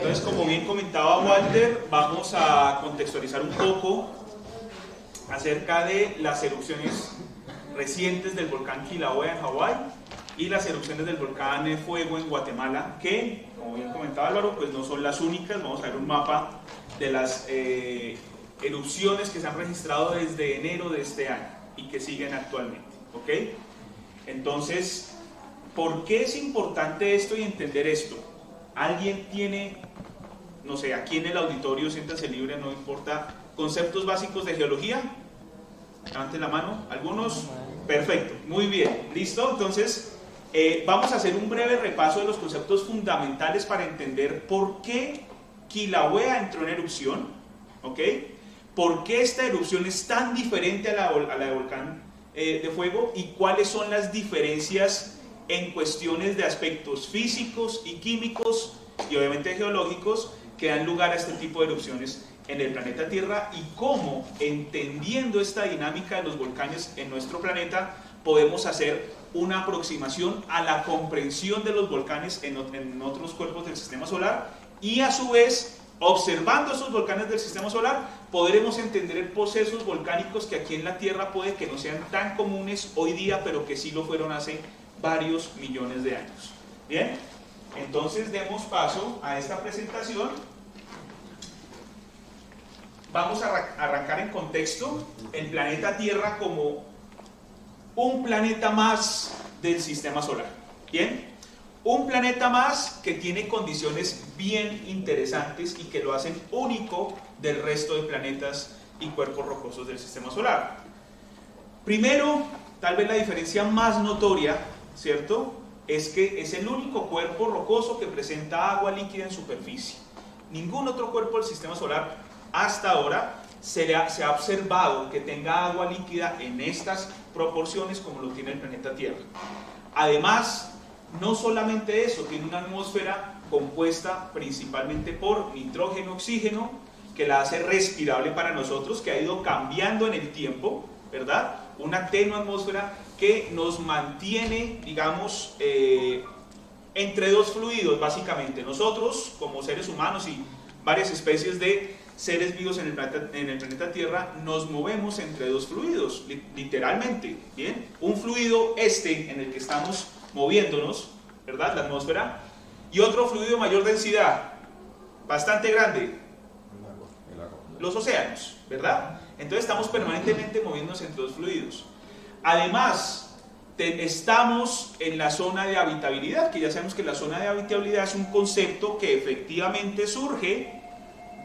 Entonces, como bien comentaba Walter, vamos a contextualizar un poco acerca de las erupciones recientes del volcán Kilauea en Hawái y las erupciones del volcán Fuego en Guatemala, que, como bien comentaba Álvaro, pues no son las únicas. Vamos a ver un mapa de las erupciones que se han registrado desde enero de este año y que siguen actualmente, ¿ok? Entonces, ¿por qué es importante esto y entender esto? ¿Alguien tiene, no sé, aquí en el auditorio, siéntanse libre, no importa, conceptos básicos de geología? Levanten la mano, ¿algunos? Perfecto, muy bien, ¿listo? Entonces, vamos a hacer un breve repaso de los conceptos fundamentales para entender por qué Kilauea entró en erupción, ¿ok? ¿Por qué esta erupción es tan diferente a la de volcán de Fuego y cuáles son las diferencias en cuestiones de aspectos físicos y químicos y obviamente geológicos que dan lugar a este tipo de erupciones en el planeta Tierra, y cómo, entendiendo esta dinámica de los volcanes en nuestro planeta, podemos hacer una aproximación a la comprensión de los volcanes en otros cuerpos del sistema solar, y a su vez, observando esos volcanes del sistema solar, podremos entender procesos volcánicos que aquí en la Tierra puede que no sean tan comunes hoy día, pero que sí lo fueron hace varios millones de años. Bien, entonces demos paso a esta presentación. Vamos a arrancar en contexto el planeta Tierra como un planeta más del sistema solar. Bien, un planeta más que tiene condiciones bien interesantes y que lo hacen único del resto de planetas y cuerpos rocosos del sistema solar. Primero, tal vez la diferencia más notoria, ¿cierto?, es que es el único cuerpo rocoso que presenta agua líquida en superficie. Ningún otro cuerpo del sistema solar hasta ahora se ha observado que tenga agua líquida en estas proporciones como lo tiene el planeta Tierra. Además, no solamente eso, tiene una atmósfera compuesta principalmente por nitrógeno, oxígeno, que la hace respirable para nosotros, que ha ido cambiando en el tiempo, ¿verdad? Una tenue atmósfera que nos mantiene, digamos, entre dos fluidos, básicamente. Nosotros, como seres humanos y varias especies de seres vivos en el planeta Tierra, nos movemos entre dos fluidos, literalmente, ¿bien? Un fluido en el que estamos moviéndonos, ¿verdad?, la atmósfera, y otro fluido de mayor densidad, bastante grande, los océanos, ¿verdad? Entonces estamos permanentemente moviéndonos entre dos fluidos. Además, estamos en la zona de habitabilidad, que ya sabemos que la zona de habitabilidad es un concepto que efectivamente surge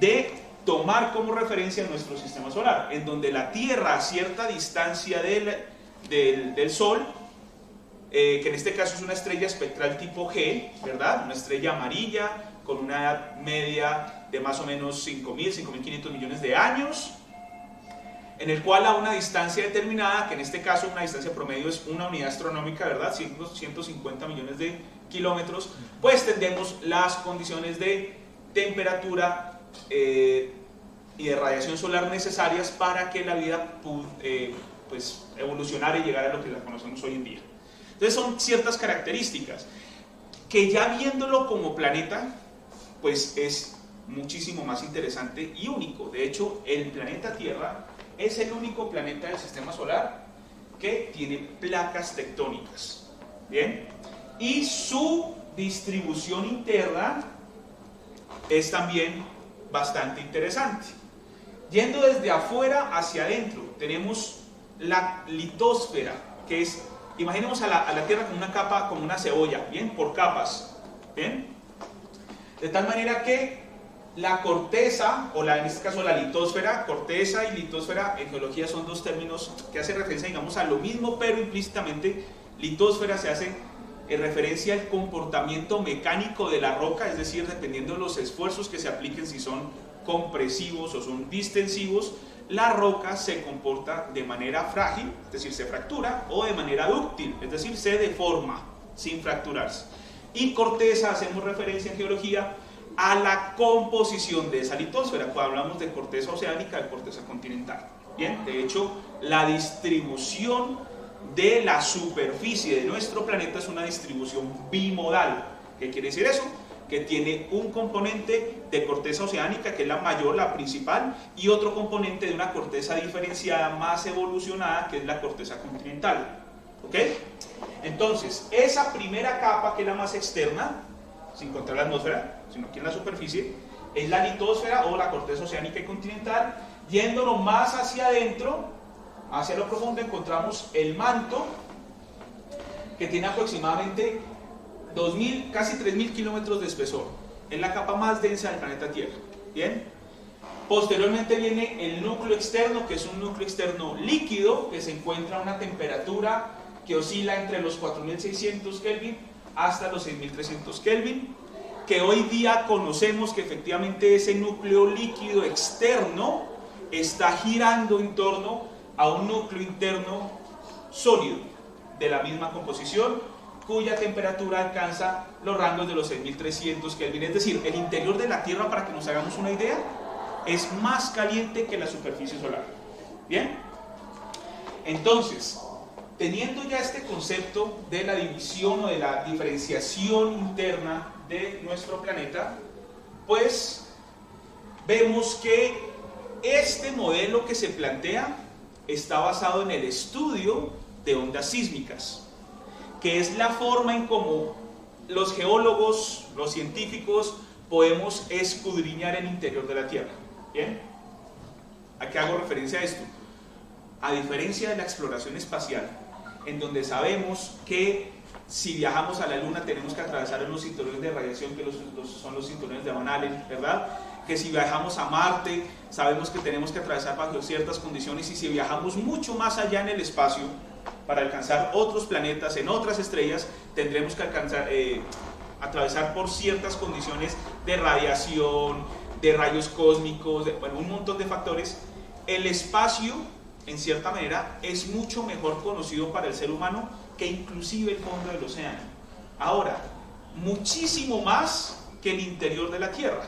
de tomar como referencia nuestro sistema solar, en donde la Tierra a cierta distancia del Sol, que en este caso es una estrella espectral tipo G, ¿verdad?, una estrella amarilla con una edad media de más o menos 5.000-5.500 millones de años, en el cual a una distancia determinada, que en este caso una distancia promedio es una unidad astronómica, ¿verdad?, 150 millones de kilómetros, pues tendremos las condiciones de temperatura y de radiación solar necesarias para que la vida pues evolucionara y llegara a lo que la conocemos hoy en día. Entonces son ciertas características que, ya viéndolo como planeta, pues es muchísimo más interesante y único. De hecho, el planeta Tierra es el único planeta del sistema solar que tiene placas tectónicas, ¿bien? Y su distribución interna es también bastante interesante. Yendo desde afuera hacia adentro, tenemos la litosfera, que es, imaginemos a la Tierra como una capa, como una cebolla, ¿bien?, por capas, ¿bien? De tal manera que la corteza, en este caso la litosfera, corteza y litosfera en geología son dos términos que hacen referencia, digamos, a lo mismo, pero implícitamente litosfera se hace en referencia al comportamiento mecánico de la roca, es decir, dependiendo de los esfuerzos que se apliquen, si son compresivos o son distensivos, la roca se comporta de manera frágil, es decir, se fractura, o de manera dúctil, es decir, se deforma sin fracturarse. Y corteza, hacemos referencia en geología a la composición de esa litosfera, cuando hablamos de corteza oceánica, de corteza continental. Bien, de hecho, la distribución de la superficie de nuestro planeta es una distribución bimodal. ¿Qué quiere decir eso? que tiene un componente de corteza oceánica, que es la mayor, la principal, y otro componente de una corteza diferenciada más evolucionada, que es la corteza continental. ¿Ok? Entonces, esa primera capa, que es la más externa, sin contar la atmósfera, sino aquí en la superficie, es la litosfera o la corteza oceánica y continental. Yéndonos más hacia adentro, hacia lo profundo, encontramos el manto, que tiene aproximadamente 2.000, casi 3.000 kilómetros de espesor. Es la capa más densa del planeta Tierra. ¿Bien? Posteriormente viene el núcleo externo, que es un núcleo externo líquido, que se encuentra a una temperatura que oscila entre los 4.600 Kelvin hasta los 6.300 Kelvin, que hoy día conocemos que efectivamente ese núcleo líquido externo está girando en torno a un núcleo interno sólido, de la misma composición, cuya temperatura alcanza los rangos de los 6.300 Kelvin. Es decir, el interior de la Tierra, para que nos hagamos una idea, es más caliente que la superficie solar. ¿Bien? Entonces, teniendo ya este concepto de la división o de la diferenciación interna de nuestro planeta, pues vemos que este modelo que se plantea está basado en el estudio de ondas sísmicas, que es la forma en cómo los geólogos, los científicos, podemos escudriñar el interior de la Tierra. ¿Bien? ¿A qué hago referencia a esto? A diferencia de la exploración espacial, en donde sabemos que si viajamos a la Luna tenemos que atravesar los cinturones de radiación, que son los cinturones de Van Allen, ¿verdad? Que si viajamos a Marte sabemos que tenemos que atravesar bajo ciertas condiciones, y si viajamos mucho más allá en el espacio para alcanzar otros planetas en otras estrellas, tendremos que atravesar por ciertas condiciones de radiación, de rayos cósmicos, bueno, un montón de factores. El espacio, en cierta manera, es mucho mejor conocido para el ser humano que inclusive el fondo del océano. Ahora, muchísimo más que el interior de la Tierra,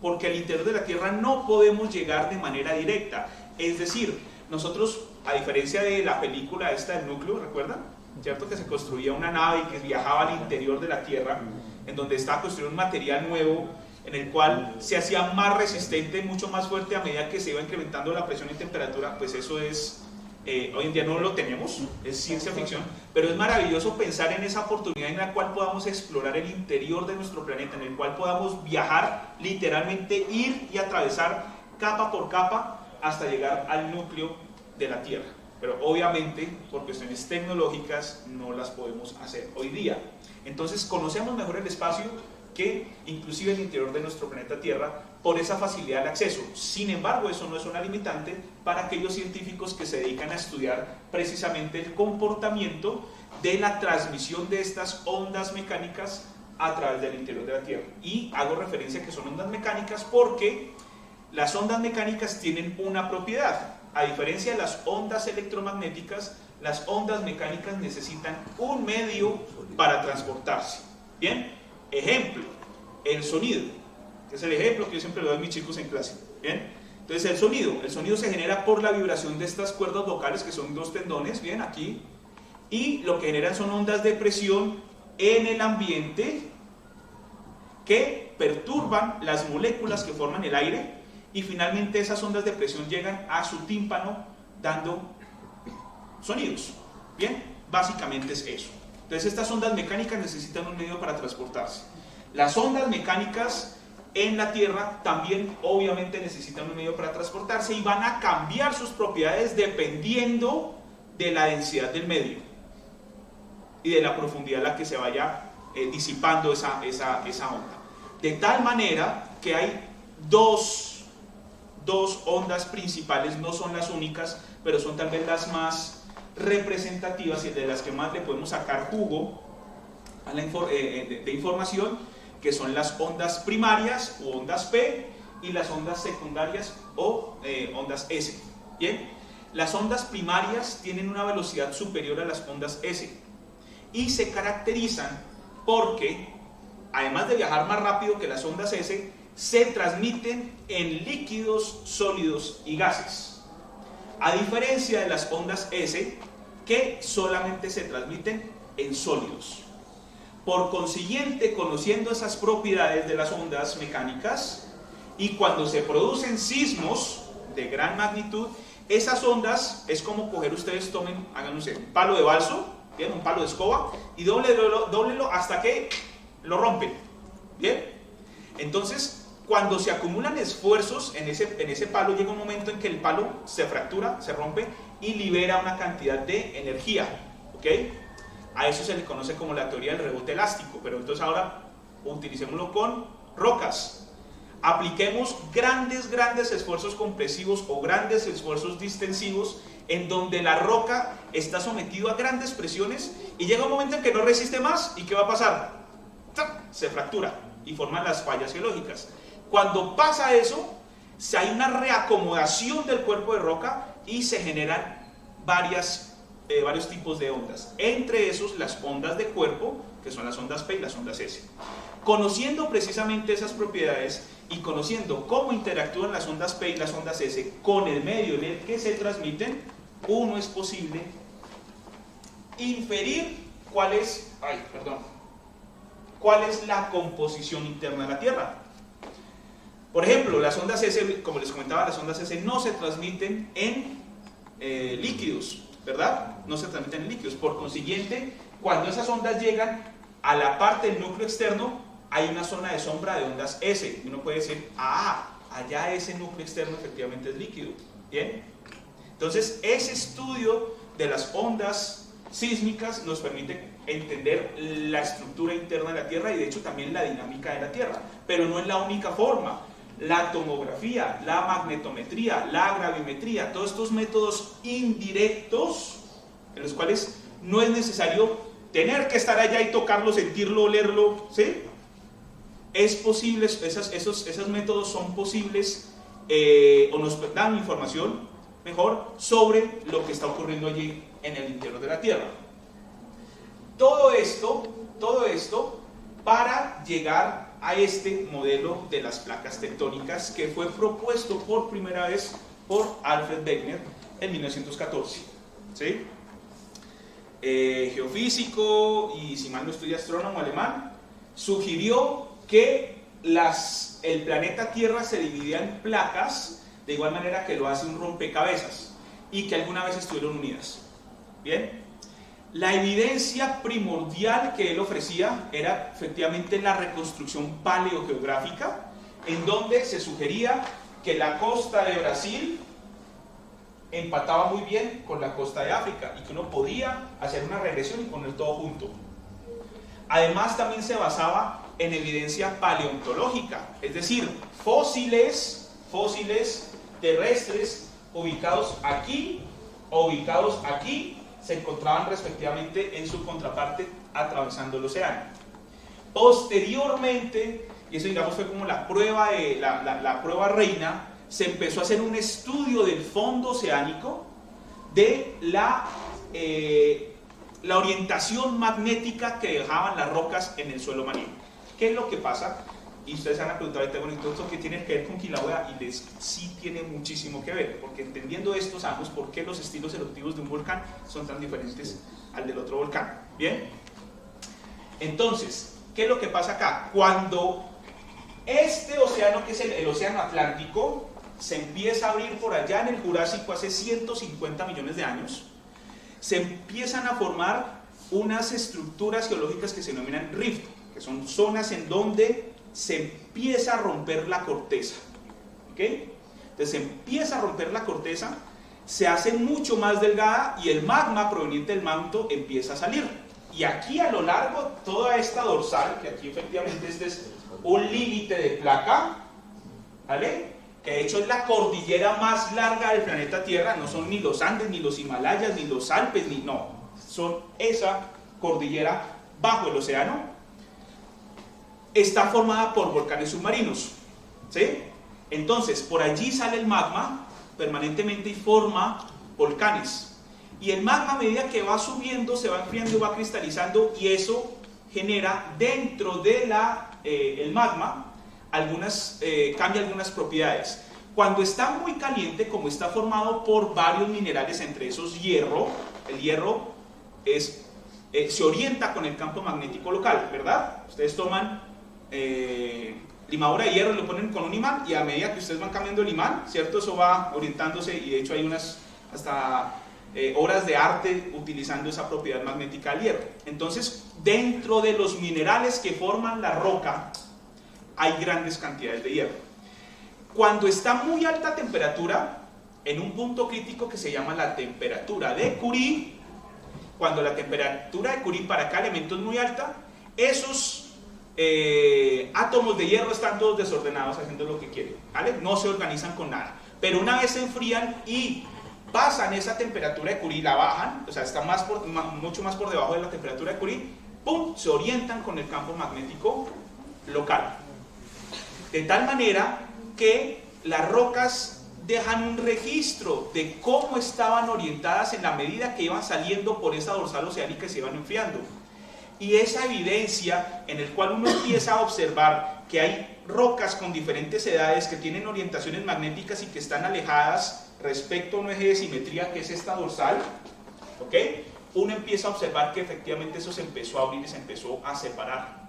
porque al interior de la Tierra no podemos llegar de manera directa. Es decir, nosotros, a diferencia de la película esta del núcleo, ¿recuerdan? ¿Cierto? Que se construía una nave y que viajaba al interior de la Tierra, en donde estaba construyendo un material nuevo, en el cual se hacía más resistente, mucho más fuerte a medida que se iba incrementando la presión y temperatura. Pues eso es, hoy en día no lo tenemos, es ciencia ficción, pero es maravilloso pensar en esa oportunidad en la cual podamos explorar el interior de nuestro planeta, en el cual podamos viajar, literalmente ir y atravesar capa por capa hasta llegar al núcleo de la Tierra. Pero obviamente por cuestiones tecnológicas no las podemos hacer hoy día. Entonces conocemos mejor el espacio que inclusive el interior de nuestro planeta Tierra, por esa facilidad de acceso. Sin embargo, eso no es una limitante para aquellos científicos que se dedican a estudiar precisamente el comportamiento de la transmisión de estas ondas mecánicas a través del interior de la Tierra. Y hago referencia a que son ondas mecánicas porque las ondas mecánicas tienen una propiedad. A diferencia de las ondas electromagnéticas, las ondas mecánicas necesitan un medio para transportarse. ¿Bien? Ejemplo, el sonido, que es el ejemplo que yo siempre le doy a mis chicos en clase. ¿Bien? Entonces el sonido se genera por la vibración de estas cuerdas vocales, que son dos tendones, bien, aquí, y lo que generan son ondas de presión en el ambiente que perturban las moléculas que forman el aire, y finalmente esas ondas de presión llegan a su tímpano dando sonidos. Bien, básicamente es eso. Entonces estas ondas mecánicas necesitan un medio para transportarse. Las ondas mecánicas en la Tierra también obviamente necesitan un medio para transportarse, y van a cambiar sus propiedades dependiendo de la densidad del medio y de la profundidad a la que se vaya disipando esa onda. De tal manera que hay dos ondas principales, no son las únicas, pero son tal vez las más representativas y de las que más le podemos sacar jugo a de información, que son las ondas primarias o ondas P, y las ondas secundarias o ondas S. Bien, las ondas primarias tienen una velocidad superior a las ondas S y se caracterizan porque, además de viajar más rápido que las ondas S, se transmiten en líquidos, sólidos y gases, a diferencia de las ondas S, que solamente se transmiten en sólidos. Por consiguiente, conociendo esas propiedades de las ondas mecánicas, y cuando se producen sismos de gran magnitud, esas ondas es como coger, ustedes tomen, hagan un palo de balso, ¿bien? Un palo de escoba, y dóblelo hasta que lo rompen, ¿bien? Entonces, cuando se acumulan esfuerzos en ese palo, llega un momento en que el palo se fractura, se rompe y libera una cantidad de energía, ¿ok? A eso se le conoce como la teoría del rebote elástico, pero entonces ahora utilicémoslo con rocas. Apliquemos grandes esfuerzos compresivos o grandes esfuerzos distensivos en donde la roca está sometido a grandes presiones y llega un momento en que no resiste más. ¿Y qué va a pasar? Se fractura y forman las fallas geológicas. Cuando pasa eso, hay una reacomodación del cuerpo de roca y se generan varios tipos de ondas, entre esos las ondas de cuerpo, que son las ondas P y las ondas S. Conociendo precisamente esas propiedades y conociendo cómo interactúan las ondas P y las ondas S con el medio en el que se transmiten, uno es posible inferir cuál es la composición interna de la Tierra. Por ejemplo, las ondas S, como les comentaba, las ondas S no se transmiten en líquidos, ¿verdad? No se transmiten en líquidos. Por consiguiente, cuando esas ondas llegan a la parte del núcleo externo, hay una zona de sombra de ondas S. Y uno puede decir, allá ese núcleo externo efectivamente es líquido. ¿Bien? Entonces, ese estudio de las ondas sísmicas nos permite entender la estructura interna de la Tierra y de hecho también la dinámica de la Tierra. Pero no es la única forma. La tomografía, la magnetometría, la gravimetría, todos estos métodos indirectos en los cuales no es necesario tener que estar allá y tocarlo, sentirlo, olerlo, ¿sí? Es posible, esos métodos son posibles o nos dan información mejor sobre lo que está ocurriendo allí en el interior de la Tierra. Todo esto para llegar a este modelo de las placas tectónicas que fue propuesto por primera vez por Alfred Wegener en 1914, ¿sí? Geofísico y, si mal no estoy, astrónomo alemán, sugirió que el planeta Tierra se dividía en placas de igual manera que lo hace un rompecabezas y que alguna vez estuvieron unidas. Bien, la evidencia primordial que él ofrecía era efectivamente la reconstrucción paleogeográfica, en donde se sugería que la costa de Brasil empataba muy bien con la costa de África y que uno podía hacer una regresión y poner todo junto. Además, también se basaba en evidencia paleontológica, es decir, fósiles terrestres ubicados aquí o ubicados aquí se encontraban respectivamente en su contraparte atravesando el océano. Posteriormente, y eso digamos fue como la prueba reina, se empezó a hacer un estudio del fondo oceánico de la orientación magnética que dejaban las rocas en el suelo marino. ¿Qué es lo que pasa? Y ustedes van a preguntar ahorita, bueno, ¿y esto qué tiene que ver con Kilauea? Y sí tiene muchísimo que ver, porque entendiendo esto sabemos por qué los estilos eruptivos de un volcán son tan diferentes al del otro volcán. ¿Bien? Entonces, ¿qué es lo que pasa acá? Cuando este océano, que es el océano Atlántico, se empieza a abrir por allá en el Jurásico hace 150 millones de años, se empiezan a formar unas estructuras geológicas que se denominan rift, que son zonas en donde se empieza a romper la corteza. ¿Ok? Entonces se empieza a romper la corteza, se hace mucho más delgada y el magma proveniente del manto empieza a salir. Y aquí a lo largo, toda esta dorsal, que aquí efectivamente este es un límite de placa, ¿vale? Que de hecho es la cordillera más larga del planeta Tierra, no son ni los Andes, ni los Himalayas, ni los Alpes, son esa cordillera bajo el océano. Está formada por volcanes submarinos, ¿sí? Entonces, por allí sale el magma permanentemente y forma volcanes. Y el magma, a medida que va subiendo, se va enfriando, va cristalizando, y eso genera dentro de el magma cambia algunas propiedades. Cuando está muy caliente, como está formado por varios minerales, entre esos hierro, el hierro es se orienta con el campo magnético local, ¿verdad? Ustedes toman limadura de hierro y lo ponen con un imán, y a medida que ustedes van cambiando el imán, ¿cierto? Eso va orientándose, y de hecho hay unas hasta obras de arte utilizando esa propiedad magnética del hierro. Entonces, dentro de los minerales que forman la roca, hay grandes cantidades de hierro. Cuando está a muy alta temperatura, en un punto crítico que se llama la temperatura de Curie, cuando la temperatura de Curie para cada elemento es muy alta, esos átomos de hierro están todos desordenados haciendo lo que quieren, ¿vale? No se organizan con nada. Pero una vez se enfrían y pasan esa temperatura de Curie, la bajan, o sea, está mucho más por debajo de la temperatura de Curie, ¡pum!, se orientan con el campo magnético local. De tal manera que las rocas dejan un registro de cómo estaban orientadas en la medida que iban saliendo por esa dorsal oceánica y se iban enfriando. Y esa evidencia en el cual uno empieza a observar que hay rocas con diferentes edades que tienen orientaciones magnéticas y que están alejadas respecto a un eje de simetría que es esta dorsal, ¿ok? Uno empieza a observar que efectivamente eso se empezó a abrir y se empezó a separar.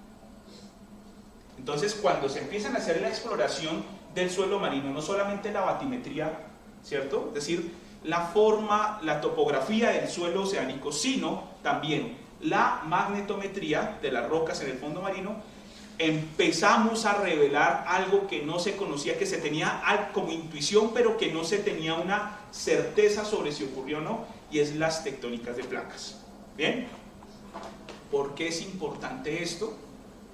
Entonces, cuando se empiezan a hacer la exploración del suelo marino, no solamente la batimetría, ¿cierto? Es decir, la forma, la topografía del suelo oceánico, sino también la magnetometría de las rocas en el fondo marino, empezamos a revelar algo que no se conocía, que se tenía como intuición, pero que no se tenía una certeza sobre si ocurrió o no, y es las tectónicas de placas. ¿Bien? ¿Por qué es importante esto?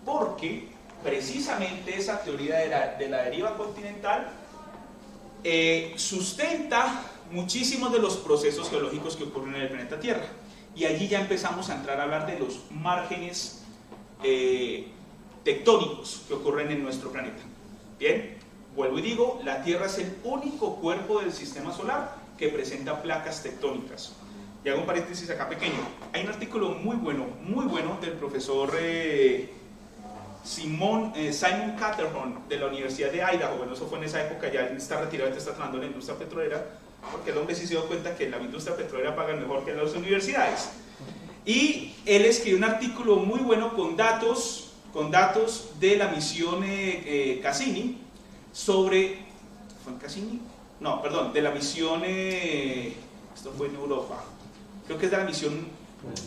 Porque precisamente esa teoría de la deriva continental sustenta muchísimos de los procesos geológicos que ocurren en el planeta Tierra. Y allí ya empezamos a entrar a hablar de los márgenes tectónicos que ocurren en nuestro planeta. Bien, vuelvo y digo, la Tierra es el único cuerpo del sistema solar que presenta placas tectónicas. Y hago un paréntesis acá pequeño. Hay un artículo muy bueno del profesor Simon Caterhorn de la Universidad de Idaho. Bueno, eso fue en esa época, ya está retirado, está trabajando en la industria petrolera, porque el hombre sí se dio cuenta que la industria petrolera paga mejor que las universidades. Y él escribió un artículo muy bueno con datos de la misión Cassini sobre... ¿Fue en Cassini? No, perdón, de la misión... esto fue en Europa. Creo que es de la misión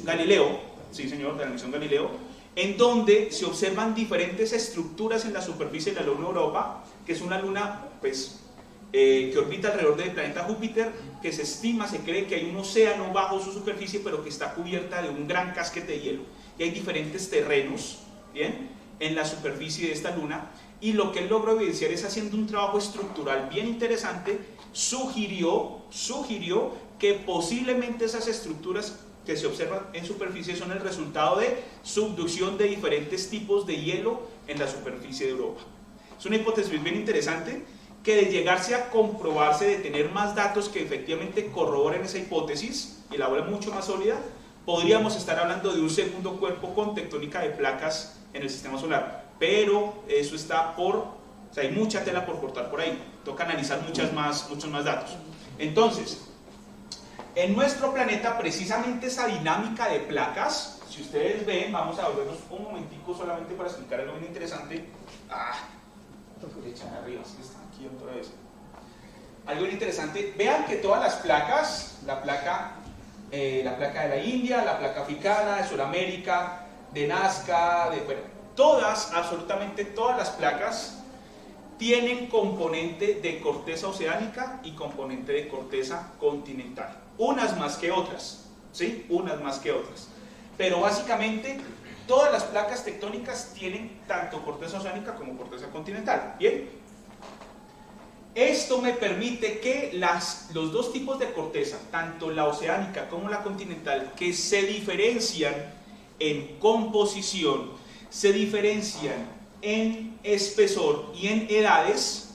Galileo. Sí, señor, de la misión Galileo. En donde se observan diferentes estructuras en la superficie de la luna Europa, que es una luna, pues... que orbita alrededor del planeta Júpiter, que se estima, se cree que hay un océano bajo su superficie, pero que está cubierta de un gran casquete de hielo. Y hay diferentes terrenos, ¿bien?, en la superficie de esta luna, y lo que él logró evidenciar es, haciendo un trabajo estructural bien interesante, sugirió que posiblemente esas estructuras que se observan en superficie son el resultado de subducción de diferentes tipos de hielo en la superficie de Europa. Es una hipótesis bien interesante, que de llegarse a comprobarse, de tener más datos que efectivamente corroboren esa hipótesis y la vuelvan mucho más sólida, podríamos estar hablando de un segundo cuerpo con tectónica de placas en el sistema solar. Pero eso está o sea, hay mucha tela por cortar por ahí, toca analizar muchos más datos. Entonces, en nuestro planeta, precisamente esa dinámica de placas, si ustedes ven, vamos a volvernos un momentico solamente para explicar algo bien interesante. Echan arriba, así están aquí otra vez. Algo bien interesante, vean que todas las placas, la placa de la India, la placa africana, de Sudamérica, de Nazca, absolutamente todas las placas tienen componente de corteza oceánica y componente de corteza continental. Unas más que otras, ¿sí? Unas más que otras. Pero básicamente todas las placas tectónicas tienen tanto corteza oceánica como corteza continental. Bien. Esto me permite que los dos tipos de corteza, tanto la oceánica como la continental, que se diferencian en composición, se diferencian en espesor y en edades,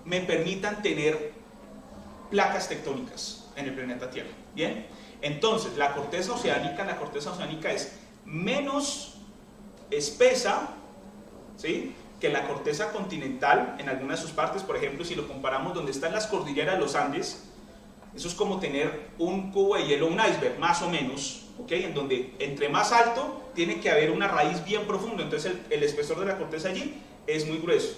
me permitan tener placas tectónicas en el planeta Tierra. Bien. Entonces, la corteza oceánica es menos espesa, ¿sí?, que la corteza continental en algunas de sus partes. Por ejemplo, si lo comparamos donde están las cordilleras de los Andes, eso es como tener un cubo de hielo, un iceberg, más o menos, ¿ok? En donde entre más alto tiene que haber una raíz bien profunda, entonces el espesor de la corteza allí es muy grueso.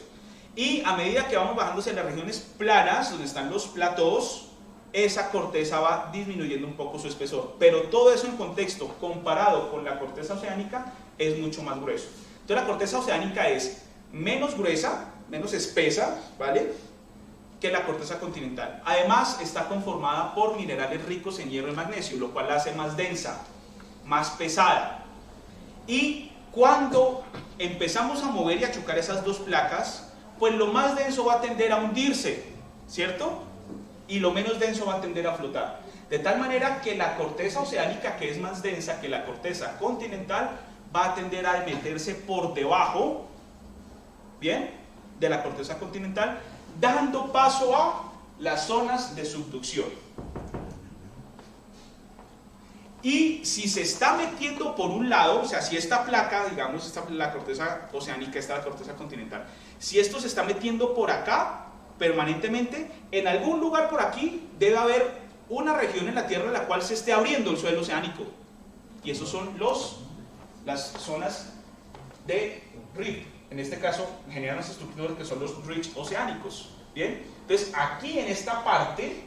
Y a medida que vamos bajándose en las regiones planas, donde están los platós, esa corteza va disminuyendo un poco su espesor. Pero todo eso en contexto, comparado con la corteza oceánica, es mucho más grueso. Entonces la corteza oceánica es menos gruesa, menos espesa, ¿vale?, que la corteza continental. Además está conformada por minerales ricos en hierro y magnesio, lo cual la hace más densa, más pesada. Y cuando empezamos a mover y a chocar esas dos placas, pues lo más denso va a tender a hundirse, ¿cierto? Y lo menos denso va a tender a flotar. De tal manera que la corteza oceánica, que es más densa que la corteza continental, va a tender a meterse por debajo, ¿bien?, de la corteza continental, dando paso a las zonas de subducción. Y si se está metiendo por un lado, o sea, si esta placa, digamos, la corteza oceánica, esta la corteza continental, si esto se está metiendo por acá permanentemente, en algún lugar por aquí debe haber una región en la Tierra en la cual se esté abriendo el suelo oceánico. Y esos son las zonas de rift. En este caso generan las estructuras que son los ridges oceánicos. ¿Bien? Entonces aquí en esta parte,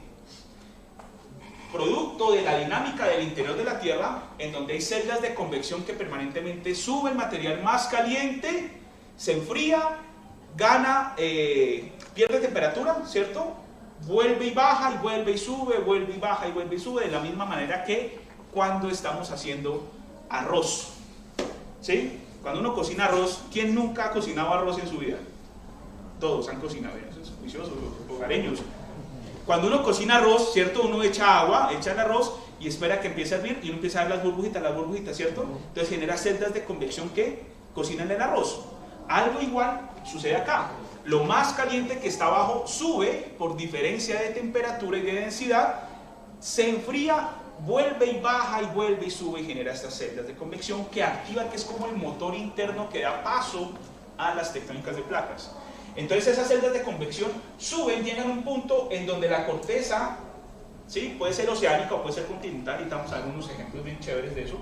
producto de la dinámica del interior de la Tierra, en donde hay celdas de convección que permanentemente sube el material más caliente, se enfría, gana, pierde temperatura, ¿cierto? Vuelve y baja, y vuelve y sube, vuelve y baja, y vuelve y sube, de la misma manera que cuando estamos haciendo arroz, ¿sí? Cuando uno cocina arroz, ¿quién nunca ha cocinado arroz en su vida? Todos han cocinado, esos juiciosos, los hogareños. Cuando uno cocina arroz, ¿cierto? Uno echa agua, echa el arroz y espera que empiece a hervir y uno empieza a ver las burbujitas, ¿cierto? Entonces genera celdas de convección que cocinan el arroz. Algo igual sucede acá. Lo más caliente que está abajo sube por diferencia de temperatura y de densidad, se enfría, vuelve y baja y vuelve y sube y genera estas celdas de convección que activan, que es como el motor interno que da paso a las tectónicas de placas. Entonces esas celdas de convección suben, llegan a un punto en donde la corteza, ¿sí?, puede ser oceánica o puede ser continental, y estamos algunos ejemplos bien chéveres de eso,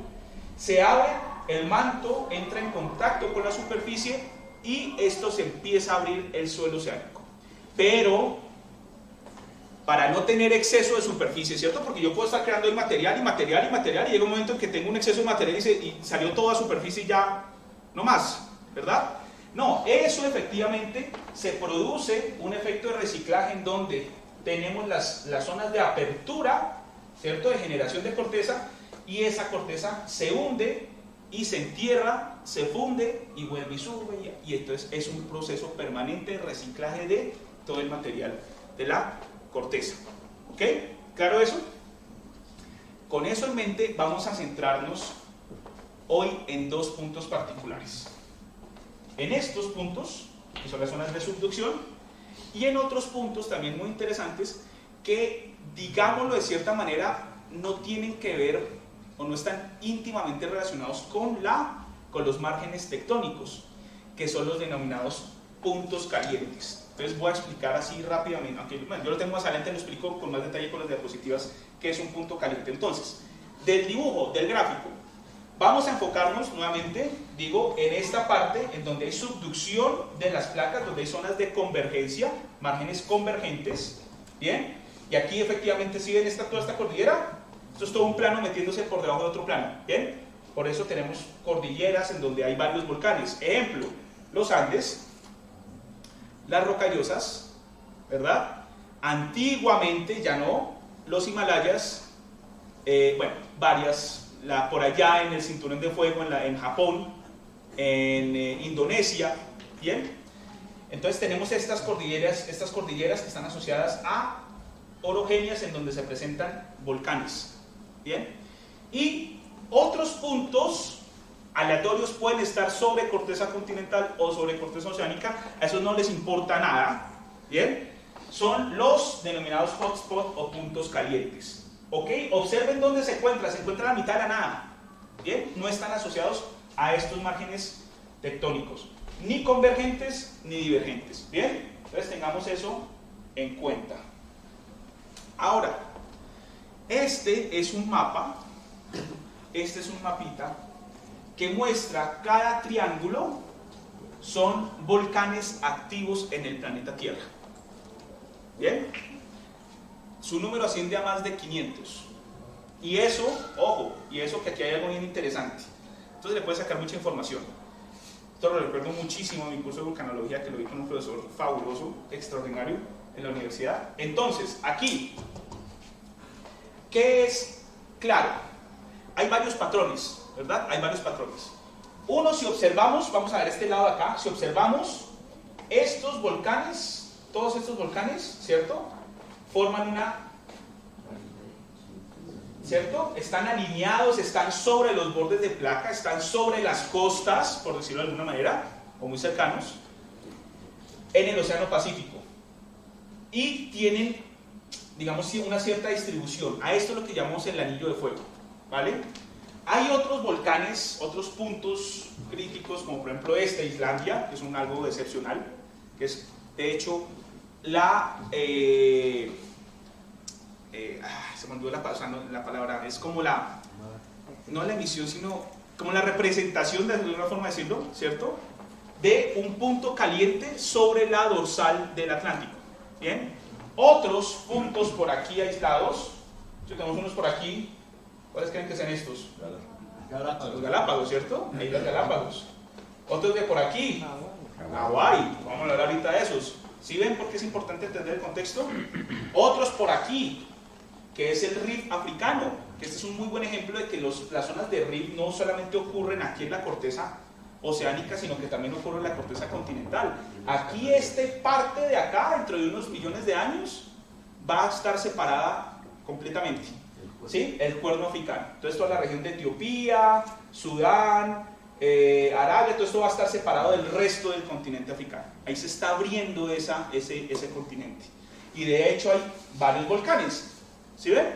se abre, el manto entra en contacto con la superficie y esto se empieza a abrir el suelo oceánico. Pero para no tener exceso de superficie, ¿cierto? Porque yo puedo estar creando el material y llega un momento en que tengo un exceso de material y salió toda superficie y ya no más, ¿verdad? No, eso efectivamente se produce un efecto de reciclaje en donde tenemos las zonas de apertura, ¿cierto?, de generación de corteza, y esa corteza se hunde y se entierra, se funde y vuelve y sube, y entonces es un proceso permanente de reciclaje de todo el material de la corteza. ¿Ok? ¿Claro eso? Con eso en mente vamos a centrarnos hoy en dos puntos particulares. En estos puntos, que son las zonas de subducción, y en otros puntos también muy interesantes que, digámoslo de cierta manera, no tienen que ver o no están íntimamente relacionados con los márgenes tectónicos, que son los denominados puntos calientes. Entonces voy a explicar así rápidamente, aunque yo lo tengo más adelante, lo explico con más detalle con las diapositivas, qué es un punto caliente. Entonces, del dibujo, del gráfico, vamos a enfocarnos nuevamente, digo, en esta parte en donde hay subducción de las placas, donde hay zonas de convergencia, márgenes convergentes, ¿bien? Y aquí efectivamente, si ven toda esta cordillera, esto es todo un plano metiéndose por debajo de otro plano, ¿bien? Por eso tenemos cordilleras en donde hay varios volcanes. Ejemplo, los Andes, las Rocallosas, ¿verdad? Antiguamente, ya no, los Himalayas, bueno, varias, por allá en el Cinturón de Fuego, en Japón, en Indonesia, ¿bien? Entonces tenemos estas cordilleras que están asociadas a orogenias en donde se presentan volcanes, ¿bien? Y otros puntos aleatorios pueden estar sobre corteza continental o sobre corteza oceánica, a esos no les importa nada, ¿bien? Son los denominados hotspots o puntos calientes. ¿Ok? Observen dónde se encuentra a la mitad de la nada, ¿bien? No están asociados a estos márgenes tectónicos, ni convergentes ni divergentes, ¿bien? Entonces tengamos eso en cuenta. Ahora, este es un mapa este es un mapita que muestra cada triángulo son volcanes activos en el planeta Tierra. ¿Bien? Su número asciende a más de 500. Y eso, ojo, y eso que aquí hay algo bien interesante. Entonces le puede sacar mucha información. Esto lo recuerdo muchísimo en mi curso de vulcanología, que lo vi con un profesor fabuloso, extraordinario, en la universidad. Entonces, aquí, ¿qué es claro? Hay varios patrones, ¿verdad? Hay varios patrones. Uno, si observamos, vamos a ver este lado de acá, si observamos estos volcanes, todos estos volcanes, ¿cierto? Forman una, ¿cierto? Están alineados, están sobre los bordes de placa, están sobre las costas, por decirlo de alguna manera, o muy cercanos, en el Océano Pacífico. Y tienen, digamos, una cierta distribución. A esto es lo que llamamos el anillo de fuego, ¿vale? Hay otros volcanes, otros puntos críticos, como por ejemplo Islandia, que es algo excepcional, que es, de hecho, la... se me olvidó la palabra, es como la... no la emisión, sino como la representación, de alguna forma decirlo, ¿cierto? De un punto caliente sobre la dorsal del Atlántico. ¿Bien? Otros puntos por aquí aislados, tenemos unos por aquí. ¿Cuáles creen que sean estos? Galápagos. Los Galápagos, ¿cierto? Ahí los Galápagos. Otros de por aquí. Hawái. Vamos a hablar ahorita de esos. ¿Sí ven por qué es importante entender el contexto? Otros por aquí, que es el Rift africano, que este es un muy buen ejemplo de que las zonas de Rift no solamente ocurren aquí en la corteza oceánica, sino que también ocurre en la corteza continental. Aquí parte de acá, dentro de unos millones de años, va a estar separada completamente. ¿Sí? El cuerno africano. Entonces toda la región de Etiopía, Sudán, Arabia, todo esto va a estar separado del resto del continente africano. Ahí se está abriendo ese continente. Y de hecho hay varios volcanes. ¿Sí ven?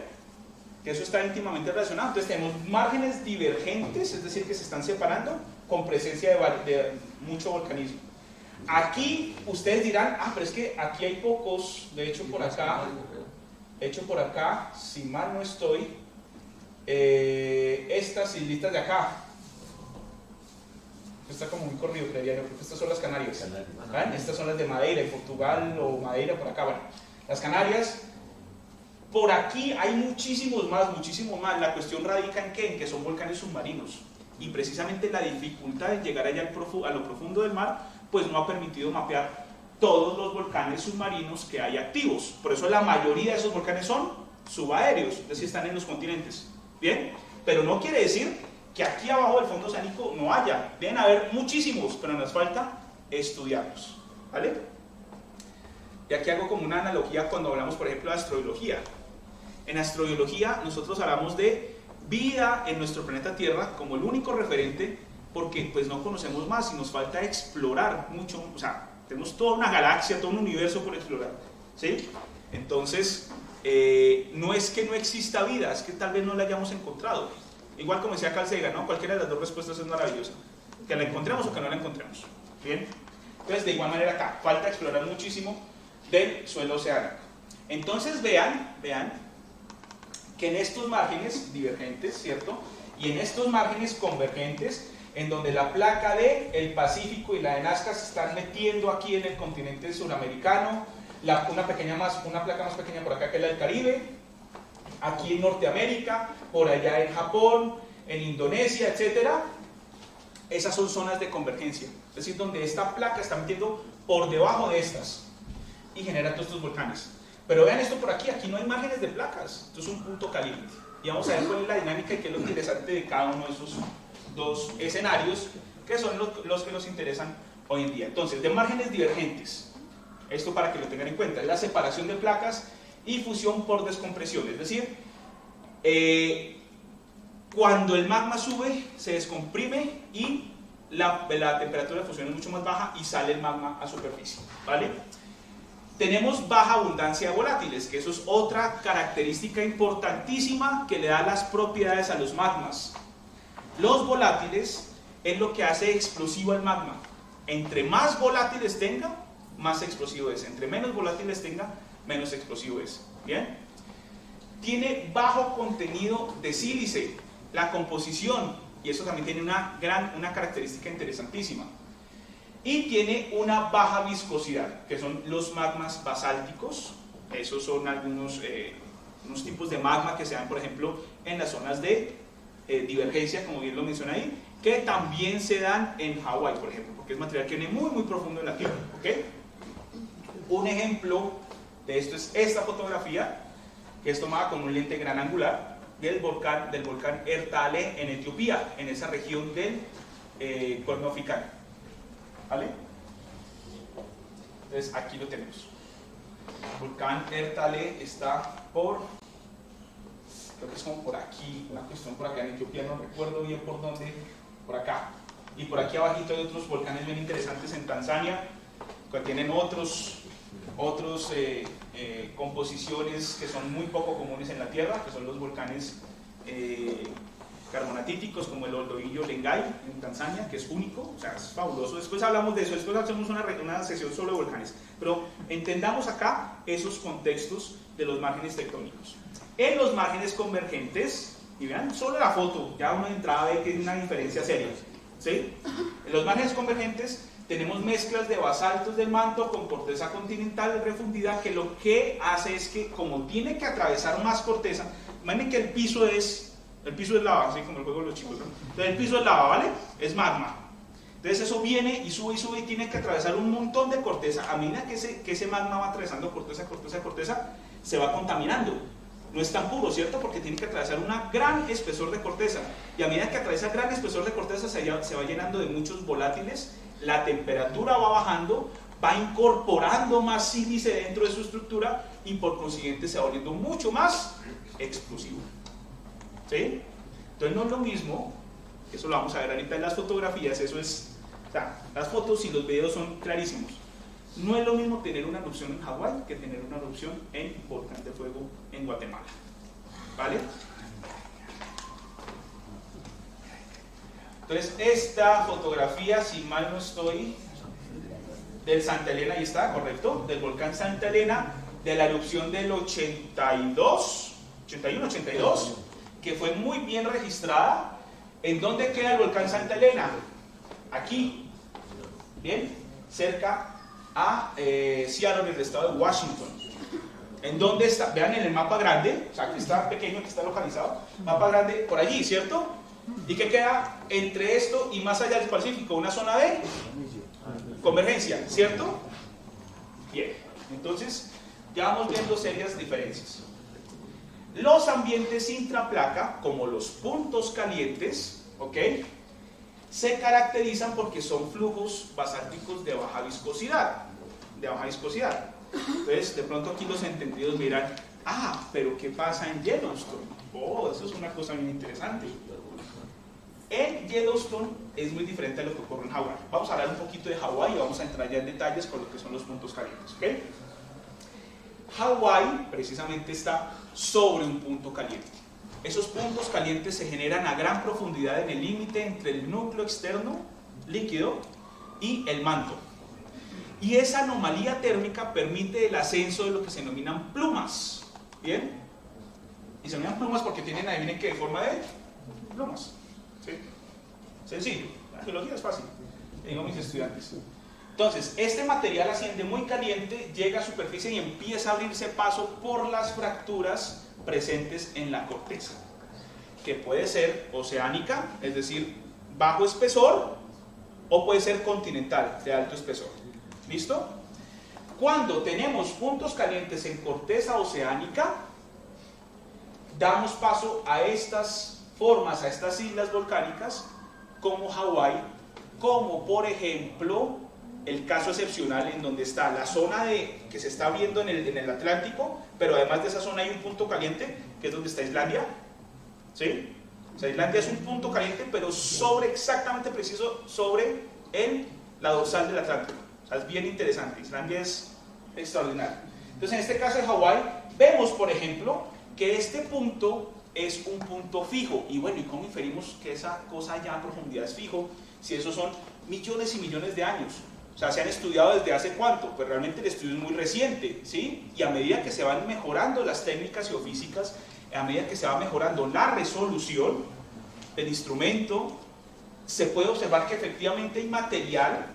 Que eso está íntimamente relacionado. Entonces tenemos márgenes divergentes, es decir, que se están separando con presencia de mucho volcanismo. Aquí ustedes dirán, pero es que aquí hay pocos, de hecho por acá, si mal no estoy, estas islitas de acá, está como muy corrido, creería yo, porque estas son las Canarias. ¿Ven? Estas son las de Madeira, en Portugal, o Madeira por acá. Bueno, las Canarias, por aquí hay muchísimos más. La cuestión radica en ¿qué? En que son volcanes submarinos. Y precisamente la dificultad de llegar allá a lo profundo del mar, pues no ha permitido mapear todos los volcanes submarinos que hay activos. Por eso la mayoría de esos volcanes son subaéreos, es decir, están en los continentes. ¿Bien? Pero no quiere decir que aquí abajo del fondo oceánico no haya. Deben haber muchísimos, pero nos falta estudiarlos. ¿Vale? Y aquí hago como una analogía cuando hablamos, por ejemplo, de astrobiología. En astrobiología nosotros hablamos de vida en nuestro planeta Tierra como el único referente, porque pues no conocemos más y nos falta explorar mucho. O sea, tenemos toda una galaxia, todo un universo por explorar, ¿sí? Entonces, no es que no exista vida, es que tal vez no la hayamos encontrado. Igual como decía Carl Sagan, ¿no? Cualquiera de las dos respuestas es maravillosa. Que la encontremos o que no la encontremos. ¿Bien? Entonces, de igual manera acá, falta explorar muchísimo del suelo oceánico. Entonces, vean que en estos márgenes divergentes, ¿cierto? Y en estos márgenes convergentes, en donde la placa del Pacífico y la de Nazca se están metiendo aquí en el continente suramericano, una placa más pequeña por acá que es la del Caribe, aquí en Norteamérica, por allá en Japón, en Indonesia, etcétera. Esas son zonas de convergencia, es decir, donde esta placa está metiendo por debajo de estas y genera todos estos volcanes. Pero vean esto por aquí, aquí no hay márgenes de placas, esto es un punto caliente. Y vamos a ver cuál es la dinámica y qué es lo interesante de cada uno de esos dos escenarios, que son los que nos interesan hoy en día. Entonces, de márgenes divergentes, esto para que lo tengan en cuenta, es la separación de placas y fusión por descompresión, es decir, cuando el magma sube, se descomprime y la temperatura de fusión es mucho más baja y sale el magma a superficie, ¿vale? Tenemos baja abundancia de volátiles, que eso es otra característica importantísima que le da las propiedades a los magmas. Los volátiles es lo que hace explosivo al magma. Entre más volátiles tenga, más explosivo es. Entre menos volátiles tenga, menos explosivo es. ¿Bien? Tiene bajo contenido de sílice. la composición, y eso también tiene una característica interesantísima. Y tiene una baja viscosidad, que son los magmas basálticos. Esos son algunos unos tipos de magma que se dan, por ejemplo, en las zonas de divergencia, como bien lo menciona ahí, que también se dan en Hawái, por ejemplo, porque es material que viene muy profundo en la tierra, ¿okay? Un ejemplo de esto es esta fotografía, que es tomada con un lente gran angular del volcán Ertale en Etiopía, en esa región del Cuerno africano, ¿vale? Entonces aquí lo tenemos. El volcán Ertale está creo que es como por aquí, una cuestión por acá en Etiopía, no recuerdo bien por dónde, por acá. Y por aquí abajito hay otros volcanes bien interesantes en Tanzania, que tienen otros composiciones que son muy poco comunes en la Tierra, que son los volcanes carbonatíticos, como el Oldoillo Lengai en Tanzania, que es único, o sea, es fabuloso. Después hablamos de eso, después hacemos una sesión sobre volcanes, pero entendamos acá esos contextos de los márgenes tectónicos. En los márgenes convergentes, y vean solo la foto, ya uno de entrada ve que hay una diferencia seria, ¿sí? En los márgenes convergentes tenemos mezclas de basaltos del manto con corteza continental refundida, que lo que hace es que, como tiene que atravesar más corteza, imaginen que el piso es lava, así como el juego de los chicos, ¿no? Entonces el piso es lava, ¿vale? Es magma. Entonces eso viene y sube y tiene que atravesar un montón de corteza. A medida que ese magma va atravesando corteza, se va contaminando. No es tan puro, ¿cierto? Porque tiene que atravesar un gran espesor de corteza. Y a medida que atraviesa el gran espesor de corteza, se va llenando de muchos volátiles, la temperatura va bajando, va incorporando más sílice dentro de su estructura y por consiguiente se va volviendo mucho más explosivo. ¿Sí? Entonces no es lo mismo, eso lo vamos a ver ahorita en las fotografías, eso es, o sea, las fotos y los videos son clarísimos. No es lo mismo tener una erupción en Hawái que tener una erupción en Volcán de Fuego en Guatemala, ¿vale? Entonces esta fotografía, si mal no estoy, del Santa Elena, ahí está, correcto, del volcán Santa Elena, de la erupción del 82, que fue muy bien registrada. ¿En dónde queda el volcán Santa Elena? Aquí, bien, cerca a Seattle, en el estado de Washington. ¿En dónde está? Vean en el mapa grande, o sea, que está pequeño, que está localizado, mapa grande por allí, ¿cierto? ¿Y qué queda entre esto y más allá del Pacífico? Una zona de convergencia, ¿cierto? Bien, entonces ya vamos viendo serias diferencias. Los ambientes intraplaca, como los puntos calientes, ¿ok?, se caracterizan porque son flujos basálticos de baja viscosidad. Entonces, de pronto aquí los entendidos miran, pero ¿qué pasa en Yellowstone? Oh, eso es una cosa bien interesante. En Yellowstone es muy diferente a lo que ocurre en Hawái. Vamos a hablar un poquito de Hawái y vamos a entrar ya en detalles con lo que son los puntos calientes, ¿ok? Hawái precisamente está sobre un punto caliente. Esos puntos calientes se generan a gran profundidad en el límite entre el núcleo externo líquido y el manto. Y esa anomalía térmica permite el ascenso de lo que se denominan plumas. ¿Bien? Y se denominan plumas porque tienen, adivinen qué, forma de plumas. ¿Sí? Sencillo. La geología es fácil. Digo a mis estudiantes. Entonces, este material asciende muy caliente, llega a superficie y empieza a abrirse paso por las fracturas presentes en la corteza, que puede ser oceánica, es decir, bajo espesor, o puede ser continental, de alto espesor. ¿Listo? Cuando tenemos puntos calientes en corteza oceánica, damos paso a estas formas, a estas islas volcánicas, como Hawái, como por ejemplo el caso excepcional en donde está la zona que se está abriendo en el Atlántico, pero además de esa zona hay un punto caliente, que es donde está Islandia, ¿sí? O sea, Islandia es un punto caliente, pero exactamente preciso sobre la dorsal del Atlántico. O sea, es bien interesante, Islandia es extraordinario. Entonces, en este caso de Hawái, vemos, por ejemplo, que este punto es un punto fijo. Y bueno, ¿y cómo inferimos que esa cosa allá a profundidad es fijo? Si esos son millones y millones de años. O sea, se han estudiado desde hace cuánto, pues realmente el estudio es muy reciente, ¿sí? Y a medida que se van mejorando las técnicas geofísicas, a medida que se va mejorando la resolución, del instrumento, se puede observar que efectivamente hay material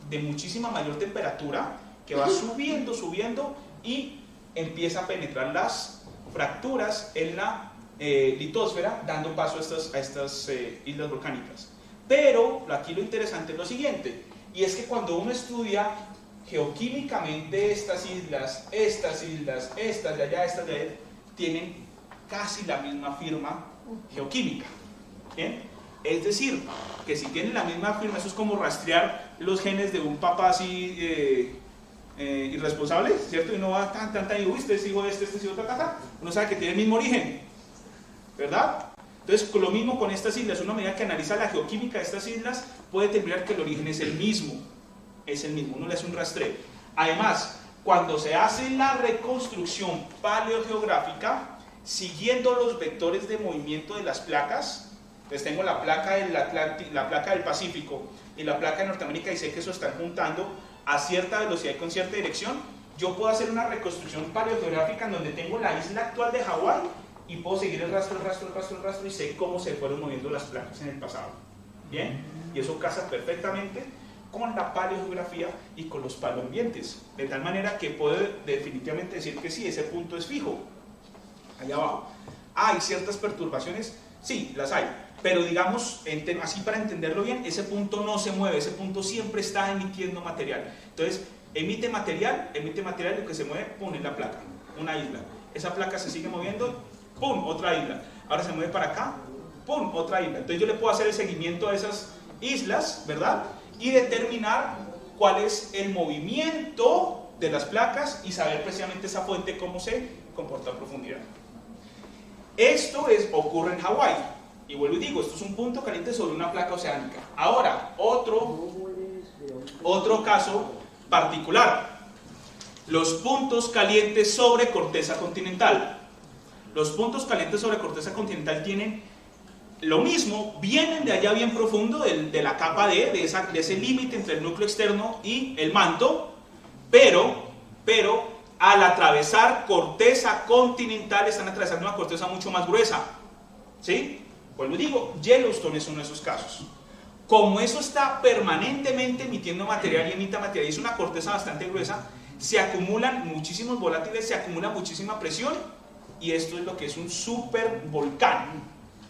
de muchísima mayor temperatura que va subiendo y empieza a penetrar las fracturas en la litosfera, dando paso a estas islas volcánicas. Pero aquí lo interesante es lo siguiente, y es que cuando uno estudia geoquímicamente estas islas de allá, tienen casi la misma firma geoquímica. ¿Bien? Es decir, que si tienen la misma firma, eso es como rastrear los genes de un papá así irresponsable, ¿cierto? Y uno va tan, y digo, este es hijo de este es hijo de uno sabe que tiene el mismo origen, ¿verdad? Entonces, lo mismo con estas islas, una medida que analiza la geoquímica de estas islas, puede determinar que el origen es el mismo, uno le hace un rastreo. Además, cuando se hace la reconstrucción paleogeográfica, siguiendo los vectores de movimiento de las placas, pues tengo la placa la placa del Pacífico y la placa de Norteamérica y sé que eso están juntando a cierta velocidad y con cierta dirección, yo puedo hacer una reconstrucción paleogeográfica en donde tengo la isla actual de Hawái y puedo seguir el rastro y sé cómo se fueron moviendo las placas en el pasado. ¿Bien? Y eso casa perfectamente con la paleogeografía y con los paleoambientes, de tal manera que puedo definitivamente decir que sí, ese punto es fijo, allá abajo. ¿Hay ciertas perturbaciones? Sí, las hay, pero digamos, así para entenderlo bien, ese punto no se mueve, ese punto siempre está emitiendo material. Entonces, emite material, lo que se mueve, pum, en la placa, una isla. Esa placa se sigue moviendo, pum, otra isla. Ahora se mueve para acá, pum, otra isla. Entonces yo le puedo hacer el seguimiento a esas islas, ¿verdad? Y determinar cuál es el movimiento de las placas y saber precisamente esa fuente cómo se comporta a profundidad. Esto ocurre en Hawái, y vuelvo y digo, esto es un punto caliente sobre una placa oceánica. Ahora, otro caso particular, los puntos calientes sobre corteza continental. Los puntos calientes sobre corteza continental tienen lo mismo, vienen de allá bien profundo, de la capa de ese límite entre el núcleo externo y el manto, pero al atravesar corteza continental están atravesando una corteza mucho más gruesa, ¿sí? Vuelvo y digo, Yellowstone es uno de esos casos. Como eso está permanentemente emitiendo material y emite material y es una corteza bastante gruesa, se acumulan muchísimos volátiles, se acumula muchísima presión y esto es lo que es un supervolcán,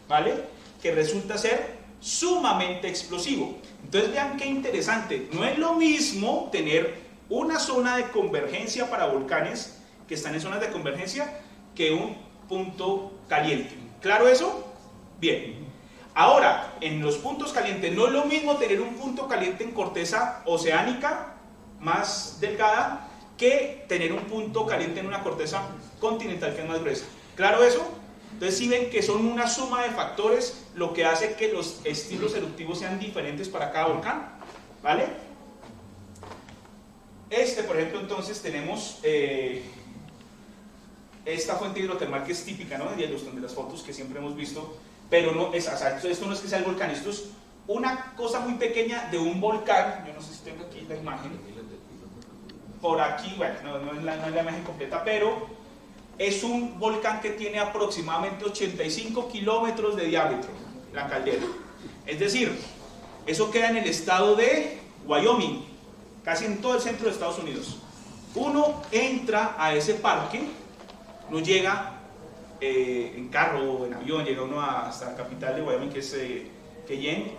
¿vale? Que resulta ser sumamente explosivo. Entonces vean qué interesante, no es lo mismo tener una zona de convergencia para volcanes que están en zonas de convergencia que un punto caliente. ¿Claro eso? Bien. Ahora, en los puntos calientes no es lo mismo tener un punto caliente en corteza oceánica más delgada que tener un punto caliente en una corteza continental que es más gruesa. ¿Claro eso? Entonces si ven que son una suma de factores lo que hace que los estilos eruptivos sean diferentes para cada volcán, ¿vale? Por ejemplo, entonces tenemos esta fuente hidrotermal que es típica, ¿no? De Yellowstone, de las fotos que siempre hemos visto, pero no es, o sea, esto no es que sea el volcán, esto es una cosa muy pequeña de un volcán. Yo no sé si tengo aquí la imagen, por aquí, bueno, no es la imagen completa, pero es un volcán que tiene aproximadamente 85 kilómetros de diámetro, la caldera. Es decir, eso queda en el estado de Wyoming, casi en todo el centro de Estados Unidos. Uno entra a ese parque, no llega en carro o en avión, llega uno hasta la capital de Wyoming, que es Cheyenne,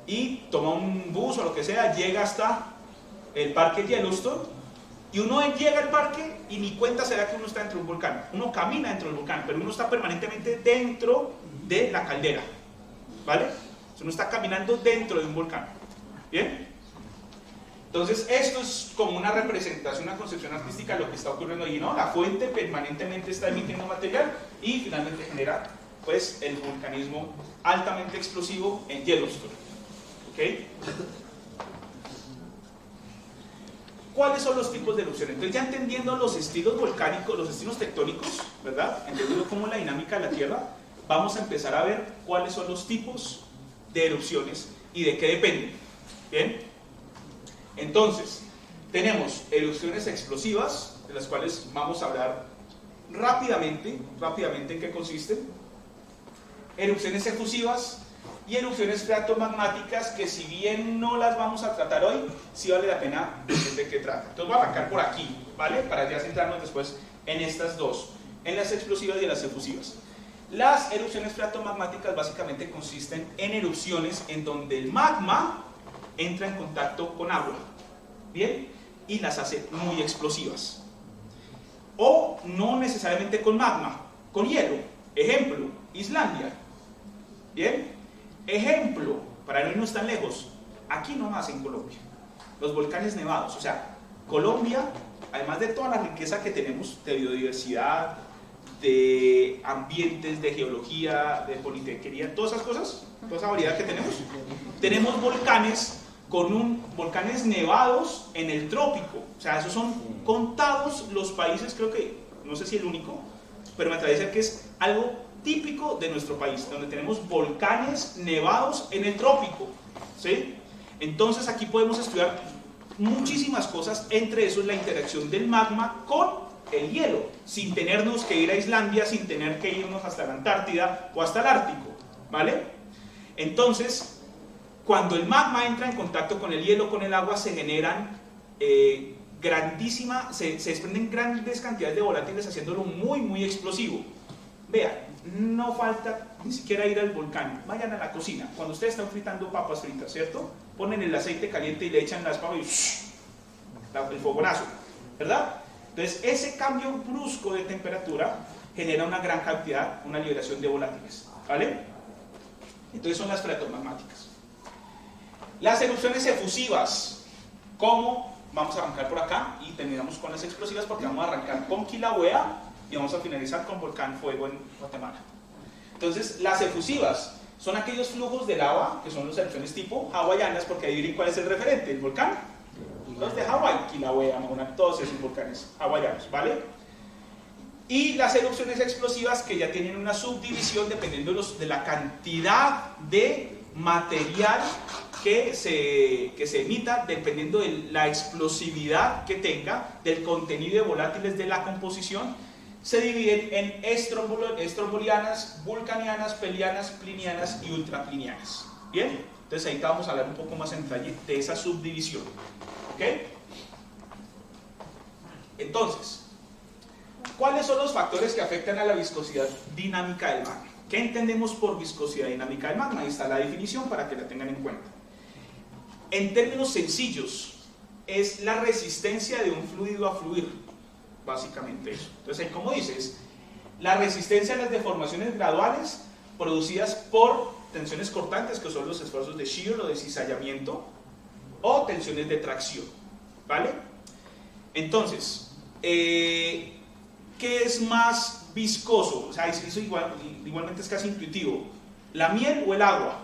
y toma un bus o lo que sea, llega hasta el parque Yellowstone, y uno llega al parque y ni cuenta se da que uno está dentro de un volcán. Uno camina dentro del volcán, pero uno está permanentemente dentro de la caldera, ¿vale? Uno está caminando dentro de un volcán. ¿Bien? Entonces esto es como una representación, una concepción artística de lo que está ocurriendo allí, ¿no? La fuente permanentemente está emitiendo material y finalmente genera pues el volcanismo altamente explosivo en Yellowstone. ¿Ok? ¿Cuáles son los tipos de erupciones? Entonces ya entendiendo los estilos volcánicos, los estilos tectónicos, ¿verdad? Entendiendo cómo es la dinámica de la Tierra, vamos a empezar a ver cuáles son los tipos de erupciones y de qué dependen. ¿Bien? Entonces, tenemos erupciones explosivas, de las cuales vamos a hablar rápidamente en qué consisten. Erupciones efusivas, y erupciones freatomagmáticas que, si bien no las vamos a tratar hoy, sí vale la pena decir de qué trata. Entonces voy a arrancar por aquí, ¿vale? Para ya centrarnos después en estas dos, en las explosivas y en las efusivas. Las erupciones freatomagmáticas básicamente consisten en erupciones en donde el magma entra en contacto con agua, ¿bien? Y las hace muy explosivas. O no necesariamente con magma, con hielo. Ejemplo, Islandia. ¿Bien? Ejemplo, para no irnos tan lejos, aquí nomás en Colombia, los volcanes nevados. O sea, Colombia, además de toda la riqueza que tenemos de biodiversidad, de ambientes, de geología, de politequería, todas esas cosas, toda esa variedad que tenemos volcanes volcanes nevados en el trópico. O sea, esos son contados los países, creo que, no sé si el único, pero me atrevo a decir que es algo típico de nuestro país, donde tenemos volcanes nevados en el trópico, ¿sí? Entonces aquí podemos estudiar muchísimas cosas, entre eso es la interacción del magma con el hielo, sin tenernos que ir a Islandia, sin tener que irnos hasta la Antártida o hasta el Ártico, ¿vale? Entonces, cuando el magma entra en contacto con el hielo, con el agua, se generan se desprenden grandes cantidades de volátiles, haciéndolo muy, muy explosivo. Vean, no falta ni siquiera ir al volcán, vayan a la cocina, cuando ustedes están fritando papas fritas, ¿cierto? Ponen el aceite caliente y le echan las papas y el fogonazo, ¿verdad? Entonces, ese cambio brusco de temperatura genera una gran cantidad, una liberación de volátiles, ¿vale? Entonces son las freatomagmáticas. Las erupciones efusivas, ¿cómo? Vamos a arrancar por acá y terminamos con las explosivas, porque vamos a arrancar con Kilauea y vamos a finalizar con Volcán Fuego en Guatemala. Entonces, las efusivas son aquellos flujos de lava, que son las erupciones tipo hawaianas, porque adivinen cuál es el referente, el volcán. Los de Hawái, Kilauea, Mauna, todos esos volcanes hawaianos, ¿vale? Y las erupciones explosivas, que ya tienen una subdivisión dependiendo de la cantidad de material que se emita, dependiendo de la explosividad que tenga, del contenido de volátiles de la composición. Se dividen en estrombolianas, vulcanianas, pelianas, plinianas y ultraplinianas. ¿Bien? Entonces ahí vamos a hablar un poco más en detalle de esa subdivisión. ¿Ok? Entonces, ¿cuáles son los factores que afectan a la viscosidad dinámica del magma? ¿Qué entendemos por viscosidad dinámica del magma? Ahí está la definición para que la tengan en cuenta. En términos sencillos, es la resistencia de un fluido a fluir, básicamente eso. Entonces, como dices, la resistencia a las deformaciones graduales producidas por tensiones cortantes, que son los esfuerzos de shear o de cizallamiento, o tensiones de tracción, ¿vale? Entonces, ¿qué es más viscoso? O sea, eso igualmente es casi intuitivo. ¿La miel o el agua?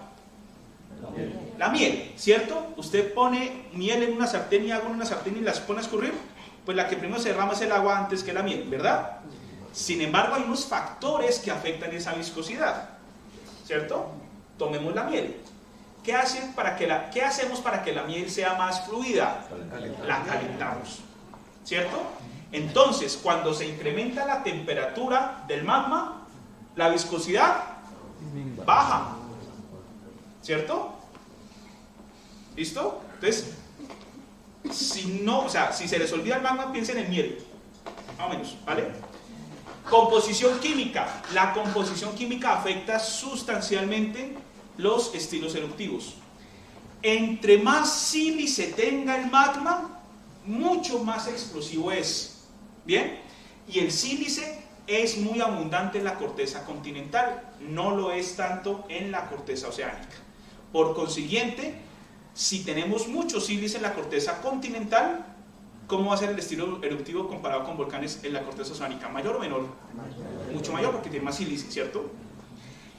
La miel, ¿cierto? Usted pone miel en una sartén y agua en una sartén y las pone a escurrir, pues la que primero se derrama es el agua antes que la miel, ¿verdad? Sin embargo, hay unos factores que afectan esa viscosidad, ¿cierto? Tomemos la miel. ¿Qué hacemos para que la miel sea más fluida? La calentamos, ¿cierto? Entonces, cuando se incrementa la temperatura del magma, la viscosidad baja, ¿cierto? ¿Listo? Entonces, si se les olvida el magma, piensen en miel, más o menos, ¿vale? Composición química. La composición química afecta sustancialmente los estilos eruptivos. Entre más sílice tenga el magma, mucho más explosivo es. ¿Bien? Y el sílice es muy abundante en la corteza continental, no lo es tanto en la corteza oceánica. Por consiguiente, si tenemos mucho sílice en la corteza continental, ¿cómo va a ser el estilo eruptivo comparado con volcanes en la corteza oceánica? ¿Mayor o menor? Mucho mayor, porque tiene más sílice, ¿cierto?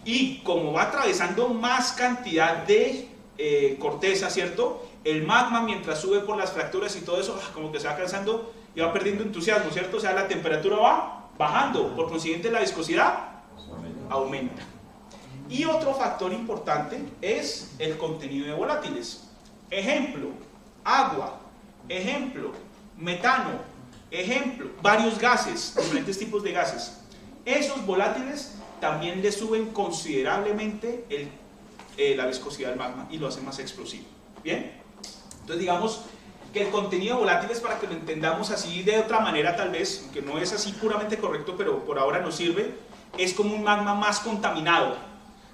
Y como va atravesando más cantidad de corteza, ¿cierto? El magma, mientras sube por las fracturas y todo eso, como que se va cansando y va perdiendo entusiasmo, ¿cierto? O sea, la temperatura va bajando, por consiguiente la viscosidad aumenta. Y otro factor importante es el contenido de volátiles. Ejemplo, agua. Ejemplo, metano. Ejemplo, varios gases, diferentes tipos de gases. Esos volátiles también le suben considerablemente el la viscosidad del magma y lo hace más explosivo. ¿Bien? Entonces digamos que el contenido volátil es para que lo entendamos así de otra manera tal vez, aunque no es así puramente correcto, pero por ahora nos sirve, es como un magma más contaminado,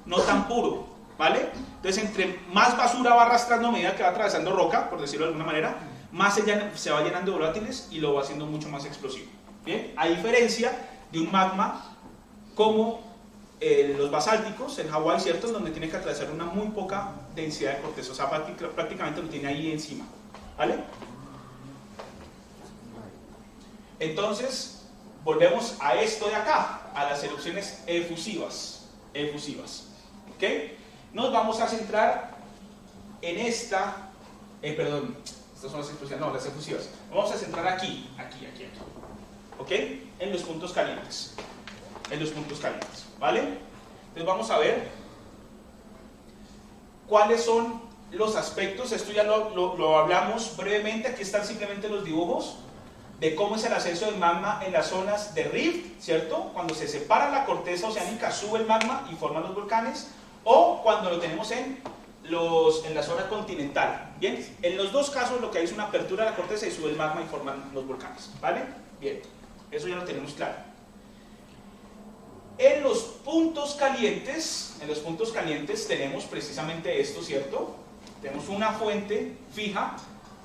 no tan puro, ¿vale? Entonces entre más basura va arrastrando a medida que va atravesando roca, por decirlo de alguna manera, más se va llenando de volátiles y lo va haciendo mucho más explosivo. ¿Bien? A diferencia de un magma como los basálticos, en Hawái, ¿cierto? En donde tiene que atravesar una muy poca densidad de corteza, o sea, prácticamente lo tiene ahí encima, ¿vale? Entonces, volvemos a esto de acá, a las erupciones efusivas, ¿ok? Nos vamos a centrar en estas son las explosivas, no, las efusivas. Nos vamos a centrar aquí, ¿ok? En los puntos calientes. ¿Vale? Entonces vamos a ver cuáles son los aspectos. Esto ya lo hablamos brevemente. Aquí están simplemente los dibujos de cómo es el ascenso del magma en las zonas de rift, ¿cierto? Cuando se separa la corteza oceánica, sube el magma y forman los volcanes, o cuando lo tenemos en la zona continental. Bien, en los dos casos lo que hay es una apertura de la corteza y sube el magma y forman los volcanes, ¿vale? Bien, eso ya lo tenemos claro. En los puntos calientes tenemos precisamente esto, ¿cierto? Tenemos una fuente fija,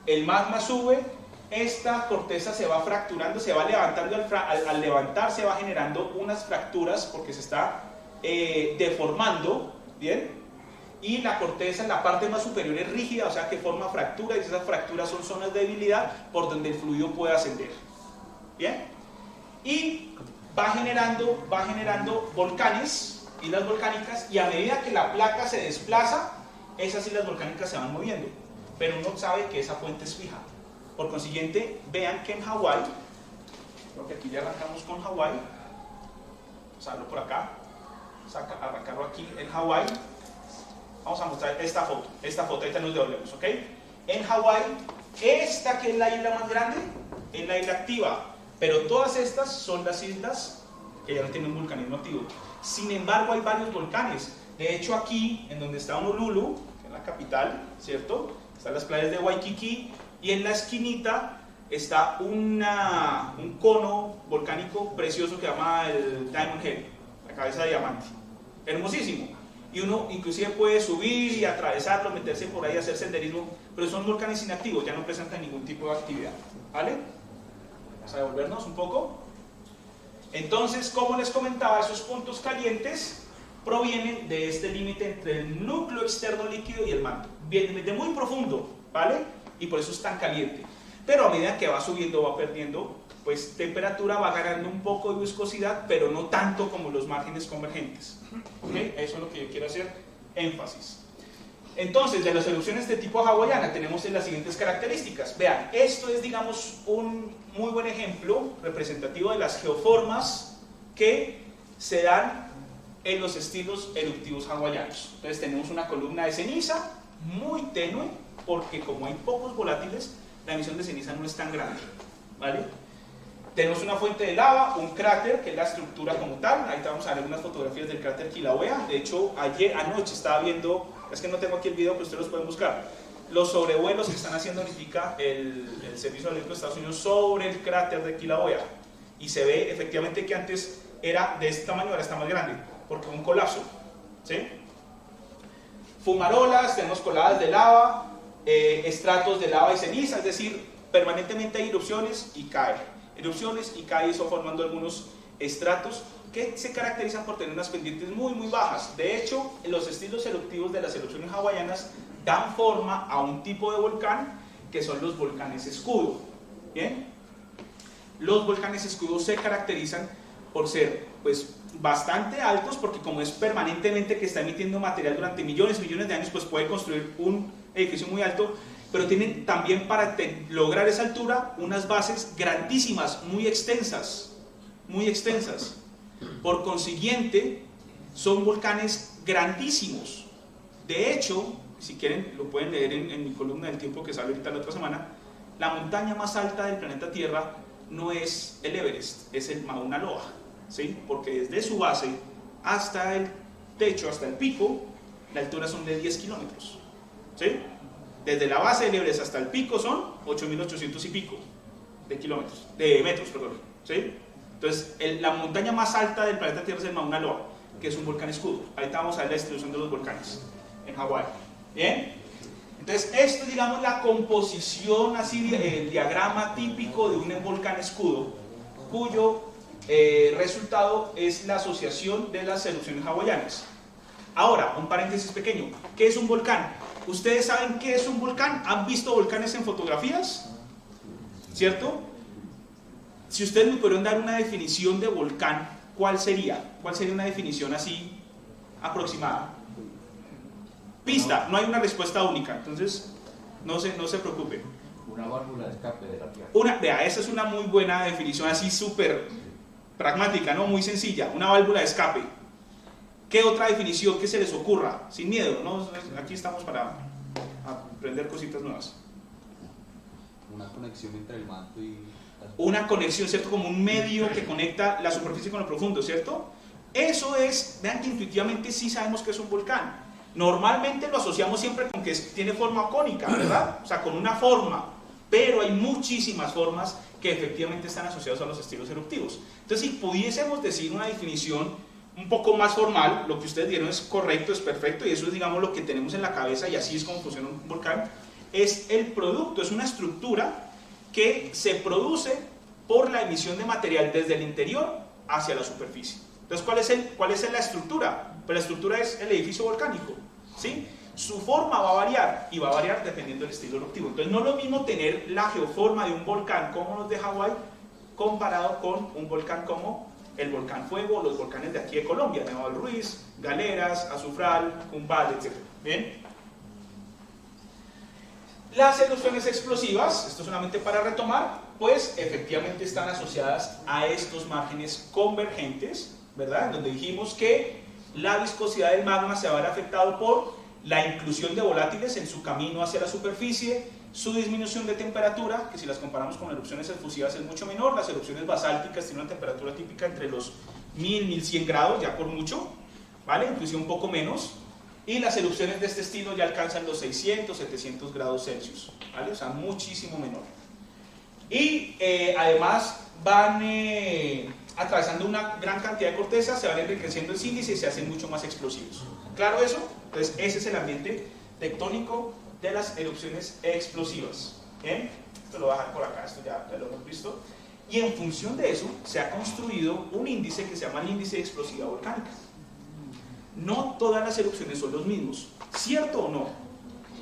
el magma sube, esta corteza se va fracturando, se va levantando, al levantar se va generando unas fracturas porque se está deformando, ¿bien? Y la corteza en la parte más superior es rígida, o sea que forma fracturas, y esas fracturas son zonas de debilidad por donde el fluido puede ascender. ¿Bien? Y va generando volcanes, islas volcánicas, y a medida que la placa se desplaza, esas islas volcánicas se van moviendo, pero uno sabe que esa fuente es fija. Por consiguiente, vean que en Hawái, creo que aquí ya arrancamos con Hawái, usarlo por acá, arrancarlo aquí en Hawái. Vamos a mostrar esta foto, ahorita nos devolvemos, ¿ok? En Hawái, esta que es la isla más grande, es la isla activa, pero todas estas son las islas que ya no tienen vulcanismo activo. Sin embargo, hay varios volcanes. De hecho, aquí, en donde está Honolulu, que es la capital, ¿cierto? Están las playas de Waikiki, y en la esquinita está un cono volcánico precioso que se llama el Diamond Head, la cabeza de diamante. Hermosísimo. Y uno inclusive puede subir y atravesarlo, meterse por ahí, hacer senderismo, pero son volcanes inactivos, ya no presentan ningún tipo de actividad, ¿vale? Vamos a devolvernos un poco. Entonces, como les comentaba, esos puntos calientes provienen de este límite entre el núcleo externo líquido y el manto. Viene de muy profundo, ¿vale? Y por eso es tan caliente. Pero a medida que va subiendo, va perdiendo, pues temperatura, va ganando un poco de viscosidad, pero no tanto como los márgenes convergentes. ¿Okay? Eso es lo que yo quiero hacer énfasis. Entonces, de las erupciones de tipo hawaiana tenemos las siguientes características. Vean, esto es, digamos, un muy buen ejemplo representativo de las geoformas que se dan en los estilos eruptivos hawaianos. Entonces tenemos una columna de ceniza muy tenue, porque como hay pocos volátiles, la emisión de ceniza no es tan grande, ¿vale? Tenemos una fuente de lava, un cráter, que es la estructura como tal. Ahí te vamos a ver unas fotografías del cráter Kilauea. De hecho, anoche estaba viendo, es que no tengo aquí el video, pero ustedes los pueden buscar, los sobrevuelos que están haciendo ahorita el Servicio Geológico de Estados Unidos sobre el cráter de Kilauea. Y se ve efectivamente que antes era de este tamaño, ahora está más grande, porque hubo un colapso, ¿sí? Fumarolas, tenemos coladas de lava, estratos de lava y ceniza, es decir, permanentemente hay erupciones y cae. Erupciones y cae, eso formando algunos estratos que se caracterizan por tener unas pendientes muy bajas. De hecho, los estilos eruptivos de las erupciones hawaianas dan forma a un tipo de volcán que son los volcanes escudo. ¿Bien? Los volcanes escudo se caracterizan por ser, pues, bastante altos, porque como es permanentemente que está emitiendo material durante millones de años, pues puede construir un edificio muy alto, pero tienen también para lograr esa altura unas bases grandísimas, muy extensas. Por consiguiente, son volcanes grandísimos. De hecho, si quieren, lo pueden leer en mi columna del tiempo que sale ahorita la otra semana, la montaña más alta del planeta Tierra no es el Everest, es el Mauna Loa, ¿sí? Porque desde su base hasta el techo, hasta el pico, la altura son de 10 kilómetros. ¿Sí? Desde la base del Everest hasta el pico son 8.800 y pico de metros, perdón. ¿Sí? Entonces, la montaña más alta del planeta Tierra es el Mauna Loa, que es un volcán escudo. Ahorita vamos a ver la distribución de los volcanes en Hawái. ¿Bien? Entonces, esto es, digamos, la composición, así, el diagrama típico de un volcán escudo, cuyo resultado es la asociación de las erupciones hawaianas. Ahora, un paréntesis pequeño. ¿Qué es un volcán? ¿Ustedes saben qué es un volcán? ¿Han visto volcanes en fotografías? ¿Cierto? Si ustedes me pudieran dar una definición de volcán, ¿cuál sería? ¿Cuál sería una definición así aproximada? Pista, no hay una respuesta única, entonces no se preocupen. Una válvula de escape de la Tierra. Vea, esa es una muy buena definición, así súper pragmática, ¿no? Muy sencilla, una válvula de escape. ¿Qué otra definición que se les ocurra? Sin miedo, ¿no? Aquí estamos para aprender cositas nuevas. Una conexión entre el manto y... Una conexión, ¿cierto? Como un medio que conecta la superficie con lo profundo, ¿cierto? Eso es, vean que intuitivamente sí sabemos que es un volcán. Normalmente lo asociamos siempre con que tiene forma cónica, ¿verdad? O sea, con una forma. Pero hay muchísimas formas que efectivamente están asociadas a los estilos eruptivos. Entonces, si pudiésemos decir una definición un poco más formal, lo que ustedes dieron es correcto, es perfecto, y eso es, digamos, lo que tenemos en la cabeza, y así es como funciona un volcán. Es el producto, es una estructura que se produce por la emisión de material desde el interior hacia la superficie. Entonces, ¿cuál es la estructura? Pues la estructura es el edificio volcánico, ¿sí? Su forma va a variar, y va a variar dependiendo del estilo eruptivo. Entonces, no es lo mismo tener la geoforma de un volcán como los de Hawái, comparado con un volcán como el volcán Fuego, o los volcanes de aquí de Colombia, Nevado del Ruiz, Galeras, Azufral, Cumbal, etc. ¿Bien? Las erupciones explosivas, esto solamente para retomar, pues efectivamente están asociadas a estos márgenes convergentes, ¿verdad? Donde dijimos que la viscosidad del magma se va a ver afectado por la inclusión de volátiles en su camino hacia la superficie, su disminución de temperatura, que si las comparamos con erupciones efusivas es mucho menor. Las erupciones basálticas tienen una temperatura típica entre los 1000-1100 grados, ya por mucho, ¿vale? Inclusive un poco menos. Y las erupciones de este estilo ya alcanzan los 600-700 grados Celsius, ¿vale? O sea, muchísimo menor. Y además van atravesando una gran cantidad de corteza, se van enriqueciendo el sílice y se hacen mucho más explosivos. ¿Claro eso? Entonces, ese es el ambiente tectónico de las erupciones explosivas. ¿Bien? Esto lo voy a dejar por acá, esto ya lo hemos visto. Y en función de eso, se ha construido un índice que se llama el índice de explosividad volcánica. No todas las erupciones son los mismos, ¿cierto o no?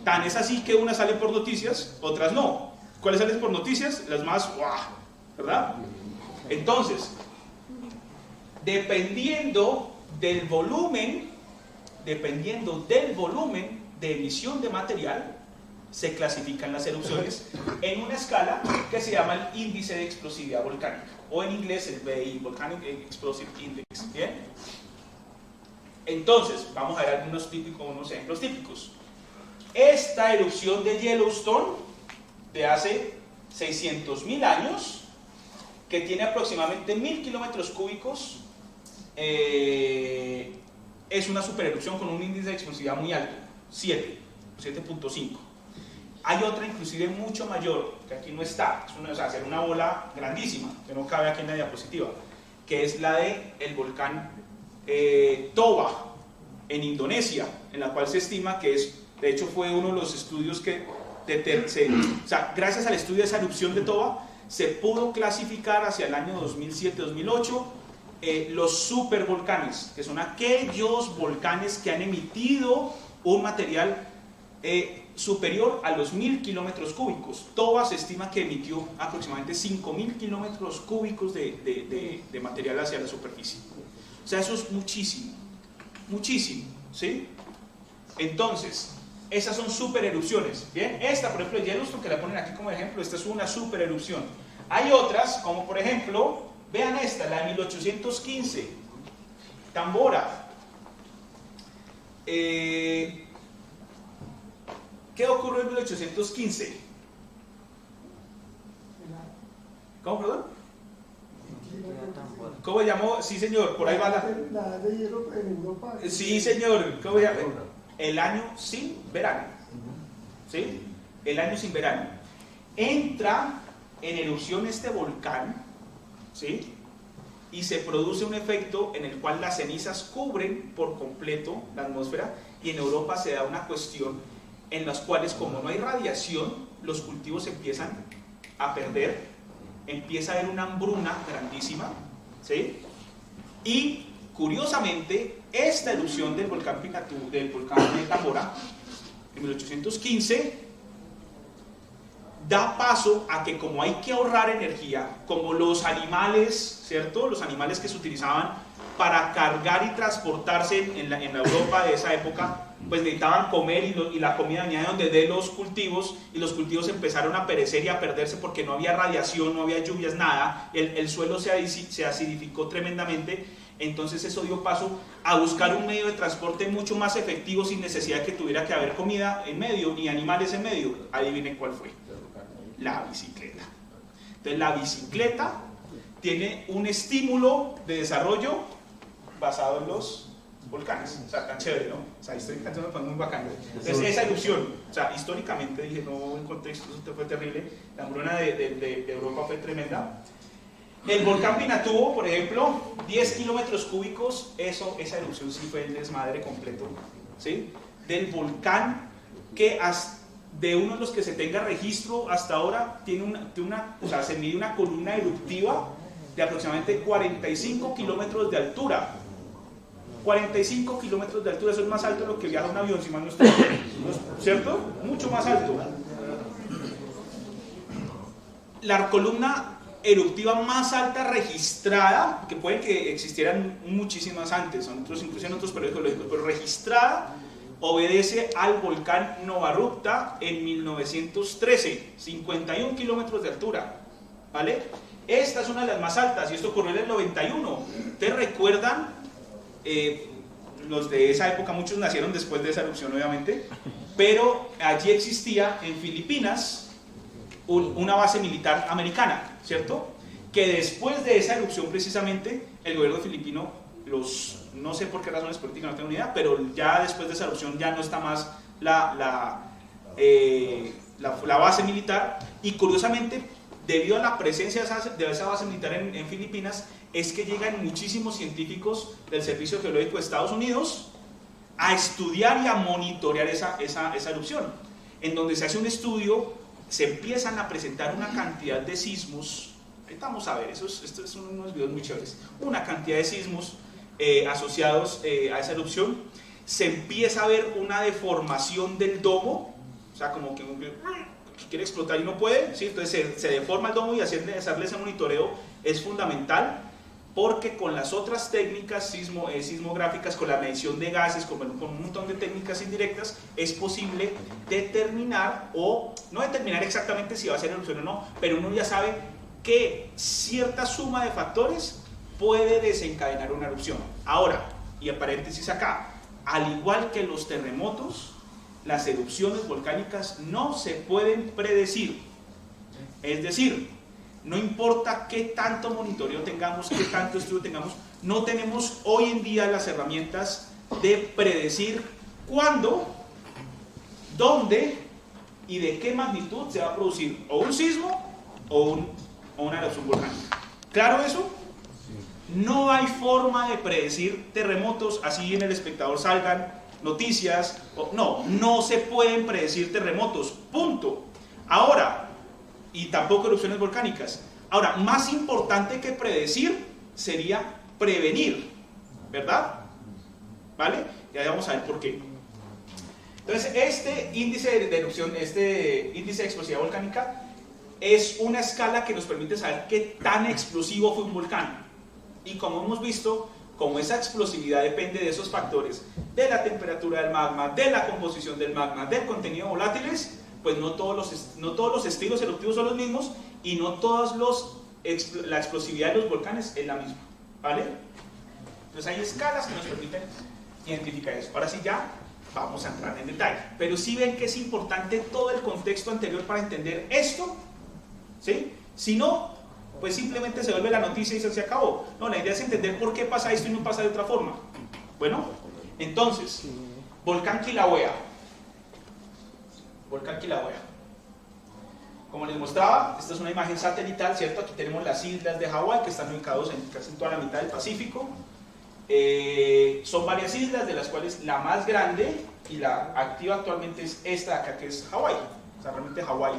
Tan es así que unas salen por noticias, otras no. ¿Cuáles salen por noticias? Las más ¡guau! ¿Verdad? Entonces, dependiendo del volumen de emisión de material, se clasifican las erupciones en una escala que se llama el índice de explosividad volcánica, o en inglés el VI, Volcanic Explosive Index. ¿Bien? Entonces, vamos a ver unos ejemplos típicos. Esta erupción de Yellowstone de hace 600.000 años, que tiene aproximadamente 1000 kilómetros cúbicos, es una supererupción con un índice de explosividad muy alto, 7.5. Hay otra inclusive mucho mayor, que aquí no está, o sea, hacer una bola grandísima, que no cabe aquí en la diapositiva, que es la del volcán Toba, en Indonesia, en la cual se estima que de hecho fue uno de los estudios que, o sea, gracias al estudio de esa erupción de Toba, se pudo clasificar hacia el año 2007-2008 los supervolcanes, que son aquellos volcanes que han emitido un material superior a los 1000 kilómetros cúbicos. Toba se estima que emitió aproximadamente 5000 kilómetros cúbicos de material hacia la superficie. O sea, eso es muchísimo, muchísimo, ¿sí? Entonces, esas son supererupciones, ¿bien? Esta, por ejemplo, de Yellowstone, que la ponen aquí como ejemplo, esta es una supererupción. Hay otras, como por ejemplo, vean esta, la de 1815, Tambora. ¿Qué ocurrió en 1815? ¿Cómo, perdón? ¿Cómo se llamó? Sí, señor, por ahí va la de hielo en Europa. Sí, señor, ¿cómo se llama? el año sin verano, ¿sí? El año sin verano. Entra en erupción este volcán, ¿sí? Y se produce un efecto en el cual las cenizas cubren por completo la atmósfera, y en Europa se da una cuestión en las cuales, como no hay radiación, los cultivos empiezan a perder, empieza a haber una hambruna grandísima, ¿sí? Y curiosamente, esta erupción del volcán de Tambora, en 1815, da paso a que, como hay que ahorrar energía, como los animales, ¿cierto? Los animales que se utilizaban para cargar y transportarse en la Europa de esa época, pues necesitaban comer, y la comida venía de donde de los cultivos, y los cultivos empezaron a perecer y a perderse porque no había radiación, no había lluvias, nada, el suelo se acidificó tremendamente. Entonces eso dio paso a buscar un medio de transporte mucho más efectivo, sin necesidad de que tuviera que haber comida en medio ni animales en medio. Adivinen cuál fue: la bicicleta. Entonces la bicicleta tiene un estímulo de desarrollo basado en los volcanes. O sea, tan chévere, ¿no? O sea, históricamente me parece muy bacano. Entonces esa erupción, o sea, históricamente, dije, no, en contexto, eso fue terrible. La hambruna de Europa fue tremenda. El volcán Pinatubo, por ejemplo, 10 kilómetros cúbicos, esa erupción sí fue el desmadre completo, ¿sí? Del volcán que de uno de los que se tenga registro hasta ahora, o sea, se mide una columna eruptiva de aproximadamente 45 kilómetros de altura. 45 kilómetros de altura, eso es más alto de lo que viaja un avión, si mal no estoy, ¿cierto? Mucho más alto. La columna eruptiva más alta registrada, que puede que existieran muchísimas antes, incluso en otros periodos geológicos, pero registrada, obedece al volcán Novarupta en 1913, 51 kilómetros de altura, ¿vale? Esta es una de las más altas, y esto ocurrió en el 91. ¿Ustedes recuerdan? Los de esa época, muchos nacieron después de esa erupción, obviamente, pero allí existía en Filipinas una base militar americana, ¿cierto? Que después de esa erupción, precisamente, el gobierno filipino, no sé por qué razones políticas, no tengo ni idea, pero ya después de esa erupción ya no está más la base militar, y curiosamente, debido a la presencia de esa base militar en Filipinas, es que llegan muchísimos científicos del Servicio Geológico de Estados Unidos a estudiar y a monitorear esa erupción, en donde se hace un estudio, se empiezan a presentar una cantidad de sismos. Ahorita vamos a ver, estos son unos videos muy chéveres, una cantidad de sismos asociados a esa erupción. Se empieza a ver una deformación del domo, o sea, como que quiere explotar y no puede, ¿sí? Entonces se deforma el domo, y hacerle ese monitoreo es fundamental, porque con las otras técnicas sismográficas, con la medición de gases, con un montón de técnicas indirectas, es posible determinar, o no determinar exactamente si va a ser erupción o no, pero uno ya sabe que cierta suma de factores puede desencadenar una erupción. Ahora, y en paréntesis acá, al igual que los terremotos, las erupciones volcánicas no se pueden predecir. Es decir, no importa qué tanto monitoreo tengamos, qué tanto estudio tengamos, no tenemos hoy en día las herramientas de predecir cuándo, dónde y de qué magnitud se va a producir o un sismo o una erupción volcánica. ¿Claro eso? No hay forma de predecir terremotos, así en El Espectador salgan noticias, no se pueden predecir terremotos, punto. Ahora, y tampoco erupciones volcánicas. Ahora, más importante que predecir sería prevenir, ¿verdad? ¿Vale? Ya vamos a ver por qué. Entonces, este índice de erupción, este índice de explosividad volcánica, es una escala que nos permite saber qué tan explosivo fue un volcán. Y como hemos visto, como esa explosividad depende de esos factores, de la temperatura del magma, de la composición del magma, del contenido de volátiles, pues no todos los estilos eruptivos son los mismos, y no todos la explosividad de los volcanes es la misma, ¿vale? Entonces hay escalas que nos permiten identificar eso. Ahora sí, ya vamos a entrar en detalle, pero sí ven que es importante todo el contexto anterior para entender esto, ¿sí? Si no, pues simplemente se vuelve la noticia y se acabó. No, la idea es entender por qué pasa esto y no pasa de otra forma. Bueno, entonces, Volcán Kilauea. Volcán Kilauea. Como les mostraba, esta es una imagen satelital, ¿cierto? Aquí tenemos las islas de Hawái que están ubicadas en casi toda la mitad del Pacífico. Son varias islas, de las cuales la más grande y la activa actualmente es esta de acá, que es Hawái. O sea, realmente Hawái.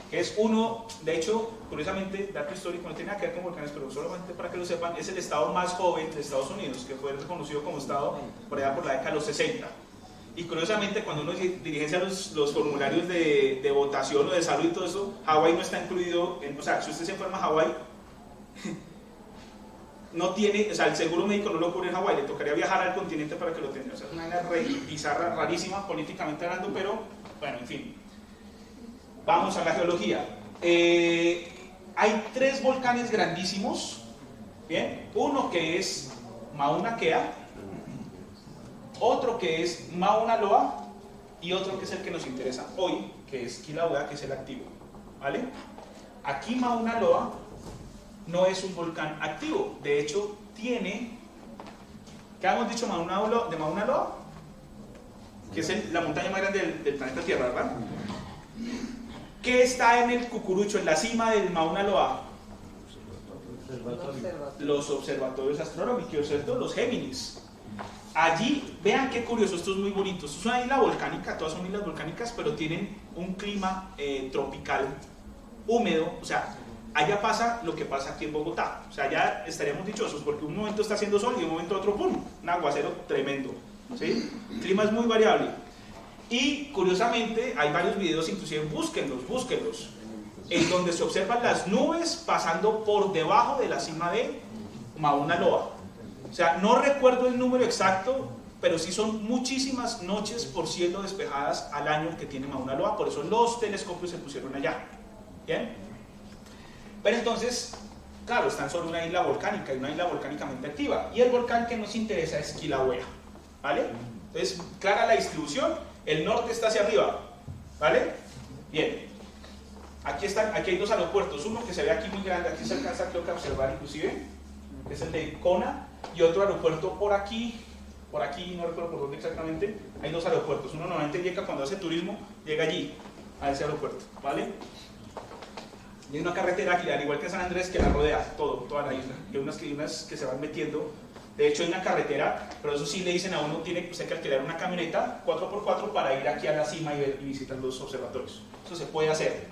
Que es uno, de hecho, curiosamente, dato histórico, no tiene nada que ver con volcanes, pero solamente para que lo sepan, es el estado más joven de Estados Unidos, que fue reconocido como estado por allá por la década de los 60. Y curiosamente, cuando uno diligencia los formularios de votación o de salud y todo eso, Hawái no está incluido, o sea, si usted se enferma en Hawái, no tiene, o sea, el seguro médico no lo cubre en Hawái, le tocaría viajar al continente para que lo tenga. O sea, es una manera bizarra, rarísima, políticamente hablando, pero, bueno, en fin. Vamos a la geología. Hay 3 volcanes grandísimos, ¿bien? Uno que es Mauna Kea, otro que es Mauna Loa y otro que es el que nos interesa hoy, que es Kilauea, que es el activo, ¿vale? Aquí Mauna Loa no es un volcán activo, de hecho tiene, ¿qué hemos dicho de Mauna Loa? Que es la montaña más grande del planeta Tierra, ¿verdad? ¿Qué está en el cucurucho, en la cima del Mauna Loa? Los observatorios astronómicos, ¿cierto? Los Géminis. Allí, vean qué curioso, esto es muy bonito. Esto es una isla volcánica, todas son islas volcánicas, pero tienen un clima tropical, húmedo. O sea, allá pasa lo que pasa aquí en Bogotá. O sea, allá estaríamos dichosos porque un momento está haciendo sol y un momento otro, ¡pum!, un aguacero tremendo, ¿sí? El clima es muy variable. Y curiosamente, hay varios videos, inclusive búsquenlos, en donde se observan las nubes pasando por debajo de la cima de Mauna Loa. O sea, no recuerdo el número exacto, pero sí son muchísimas noches por cielo despejadas al año que tiene Mauna Loa, por eso los telescopios se pusieron allá. ¿Bien? Pero entonces, claro, están sobre una isla volcánica, y una isla volcánicamente activa, y el volcán que nos interesa es Kilauea, ¿vale? Entonces, clara la distribución, el norte está hacia arriba, ¿vale? Bien, aquí hay 2 aeropuertos, uno que se ve aquí muy grande, aquí se alcanza creo que a observar inclusive, es el de Kona, y otro aeropuerto por aquí, no recuerdo por dónde exactamente. Hay 2 aeropuertos, uno normalmente llega cuando hace turismo, llega allí, a ese aeropuerto, ¿vale? Y hay una carretera aquí, al igual que San Andrés, que la rodea toda la isla. Hay unas que se van metiendo. De hecho hay una carretera, pero eso sí le dicen a uno, tiene usted que alquilar una camioneta 4x4 para ir aquí a la cima y visitar los observatorios. Eso se puede hacer.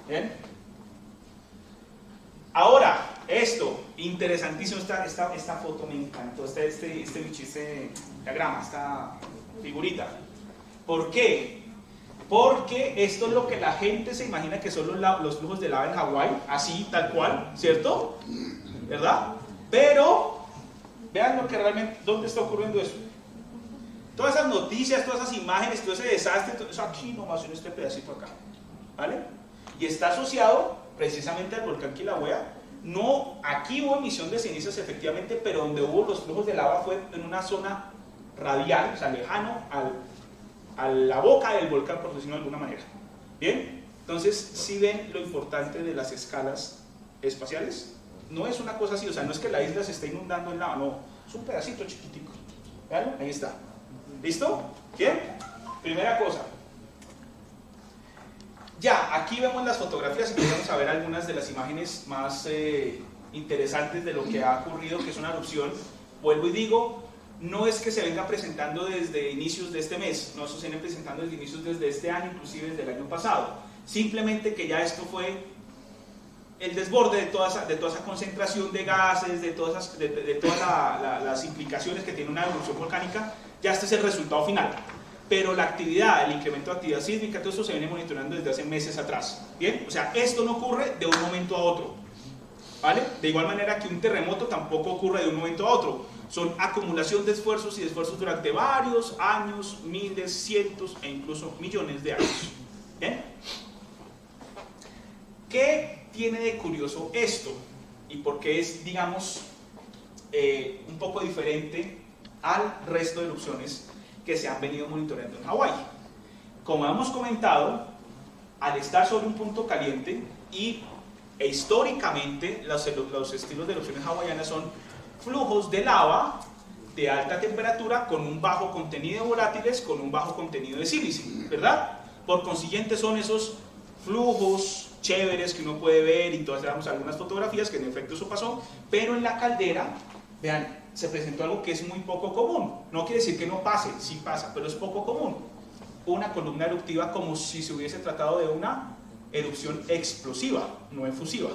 ¿Bien? Ahora, esto, interesantísimo, esta foto me encantó, este diagrama, esta figurita. ¿Por qué? Porque esto es lo que la gente se imagina que son los flujos de lava en Hawái, así, tal cual, ¿cierto? ¿Verdad? Pero, vean lo que realmente, ¿dónde está ocurriendo eso? Todas esas noticias, todas esas imágenes, todo ese desastre, todo eso aquí nomás en este pedacito acá, ¿vale? Y está asociado precisamente al volcán Kilauea. No, aquí hubo emisión de cenizas efectivamente, pero donde hubo los flujos de lava fue en una zona radial, o sea, lejano a la boca del volcán, por decirlo de alguna manera. ¿Bien? Entonces, ¿sí ven lo importante de las escalas espaciales? No es una cosa así, o sea, no es que la isla se esté inundando en lava, no, es un pedacito chiquitico. ¿Vean? Ahí está. ¿Listo? ¿Bien? Primera cosa. Ya, aquí vemos las fotografías y podemos ver algunas de las imágenes más interesantes de lo que ha ocurrido, que es una erupción. Vuelvo y digo, no es que se venga presentando desde inicios de este mes, no, eso se viene presentando desde inicios desde este año, inclusive desde el año pasado. Simplemente que ya esto fue el desborde de toda esa concentración de gases, de todas las implicaciones que tiene una erupción volcánica, ya este es el resultado final. Pero la actividad, el incremento de actividad sísmica, todo eso se viene monitoreando desde hace meses atrás. ¿Bien? O sea, esto no ocurre de un momento a otro, ¿vale? De igual manera que un terremoto tampoco ocurre de un momento a otro. Son acumulación de esfuerzos y de esfuerzos durante varios años, miles, cientos e incluso millones de años. ¿Bien? ¿Qué tiene de curioso esto? ¿Y por qué es, digamos, un poco diferente al resto de erupciones que se han venido monitoreando en Hawái? Como hemos comentado, al estar sobre un punto caliente e históricamente los estilos de erupciones hawaianas son flujos de lava de alta temperatura con un bajo contenido de volátiles, con un bajo contenido de sílice, ¿verdad? Por consiguiente son esos flujos chéveres que uno puede ver y todas damos algunas fotografías que en efecto eso pasó, pero en la caldera, vean, se presentó algo que es muy poco común. No quiere decir que no pase, sí pasa, pero es poco común. Una columna eruptiva como si se hubiese tratado de una erupción explosiva, no efusiva.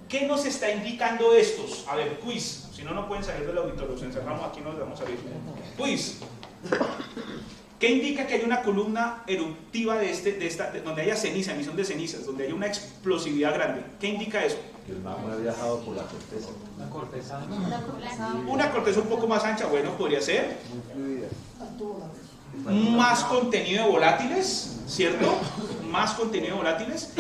¿Qué nos está indicando estos? A ver, quiz. Si no, no pueden salir del auditorio. Nos encerramos aquí, nos vamos a salir. Quiz. ¿Qué indica que hay una columna eruptiva donde haya ceniza, emisión de cenizas, donde haya una explosividad grande? ¿Qué indica eso? Que el magma ha viajado por la corteza. Una corteza. Una corteza un poco más ancha, bueno, podría ser. Muy fluida. Más contenido de volátiles, ¿cierto? Más contenido de volátiles,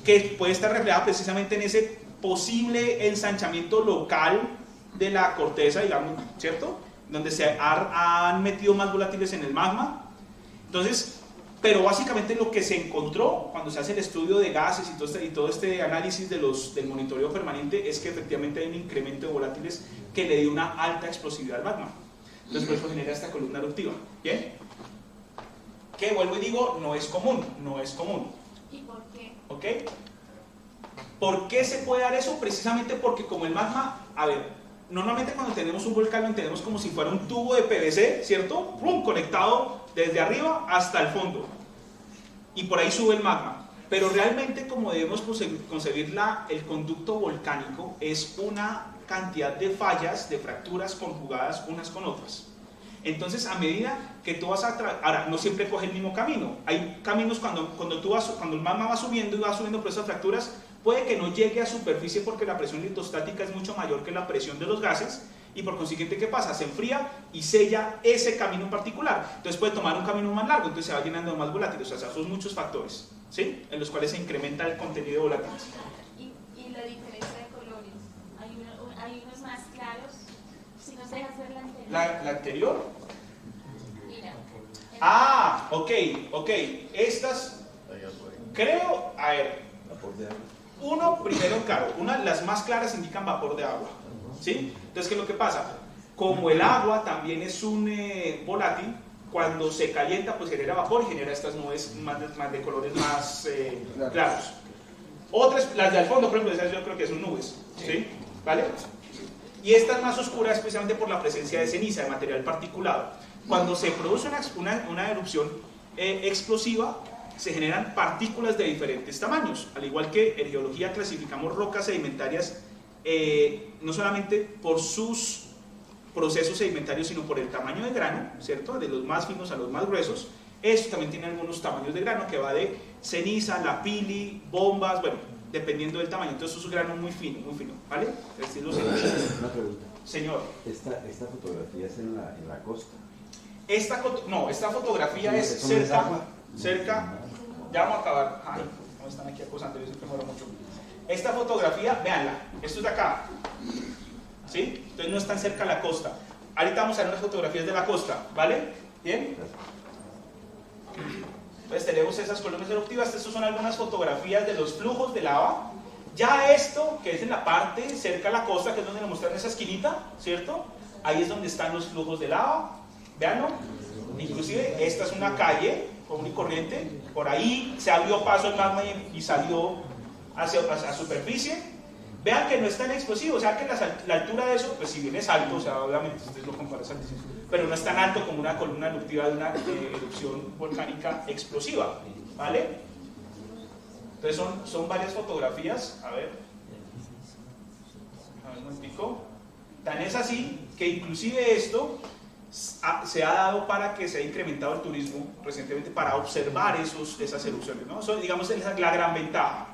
que puede estar reflejado precisamente en ese posible ensanchamiento local de la corteza, digamos, ¿cierto? Donde se han metido más volátiles en el magma. Entonces, pero básicamente lo que se encontró cuando se hace el estudio de gases y todo este análisis del monitoreo permanente es que efectivamente hay un incremento de volátiles que le dio una alta explosividad al magma. Entonces, por eso genera esta columna eruptiva. ¿Bien? Que vuelvo y digo, no es común, no es común. ¿Y por qué? ¿Ok? ¿Por qué se puede dar eso? Precisamente porque como el magma, a ver, normalmente cuando tenemos un volcán lo entendemos como si fuera un tubo de PVC, ¿cierto? ¡Pum! Conectado desde arriba hasta el fondo. Y por ahí sube el magma. Pero realmente como debemos concebir el conducto volcánico es una cantidad de fallas, de fracturas conjugadas unas con otras. Entonces, a medida que tú vas ahora, no siempre coge el mismo camino. Hay caminos cuando el magma va subiendo y va subiendo por esas fracturas, puede que no llegue a superficie porque la presión litostática es mucho mayor que la presión de los gases y por consiguiente, ¿qué pasa? Se enfría y sella ese camino en particular. Entonces puede tomar un camino más largo, entonces se va llenando de más volátiles. O sea, son muchos factores, ¿sí? En los cuales se incrementa el contenido de volátiles. Y la diferencia de colores. Hay unos más claros. Si nos dejas ver la anterior. ¿La anterior? Mira. Ah, ok. Estas, creo, a ver. Vapor de agua. Uno, primero, claro, las más claras indican vapor de agua, ¿sí? Entonces, ¿qué es lo que pasa? Como el agua también es un volátil, cuando se calienta, pues genera vapor y genera estas nubes más de colores más claros. Otras, las de al fondo, por ejemplo, esas yo creo que son nubes, ¿sí? ¿Vale? Y estas más oscuras, especialmente por la presencia de ceniza, de material particulado. Cuando se produce una erupción explosiva, se generan partículas de diferentes tamaños. Al igual que en geología clasificamos rocas sedimentarias no solamente por sus procesos sedimentarios, sino por el tamaño de grano, ¿cierto? De los más finos a los más gruesos. Esto también tiene algunos tamaños de grano, que va de ceniza, lapili, bombas, bueno, dependiendo del tamaño. Entonces es un grano muy fino, ¿vale? Estilo ceniza. Una pregunta. Señor. Esta fotografía es en la costa. Esta fotografía Sí, es eso no es agua. cerca, ya vamos a acabar. Ay, no están aquí acosando, yo siempre muero mucho. Esta fotografía, véanla, esto es de acá, ¿sí? Entonces no están cerca de la costa. Ahorita vamos a ver unas fotografías de la costa, ¿vale? ¿Bien? Entonces tenemos esas columnas eruptivas. Estas son algunas fotografías de los flujos de lava. Ya esto, que es en la parte cerca de la costa, que es donde nos muestran esa esquinita, ¿cierto? Ahí es donde están los flujos de lava. Veanlo. Inclusive esta es una calle común y corriente. Por ahí se abrió paso el magma y salió hacia superficie. Vean que no es tan explosivo, o sea que la altura de eso, pues si bien es alto, o sea, obviamente ustedes lo comparan altísimo, pero no es tan alto como una columna eruptiva de una erupción volcánica explosiva, ¿vale? Entonces son varias fotografías, a ver un momentico. Tan es así que inclusive esto se ha dado para que se haya incrementado el turismo recientemente para observar esas erupciones, ¿no? Eso, digamos, es la gran ventaja,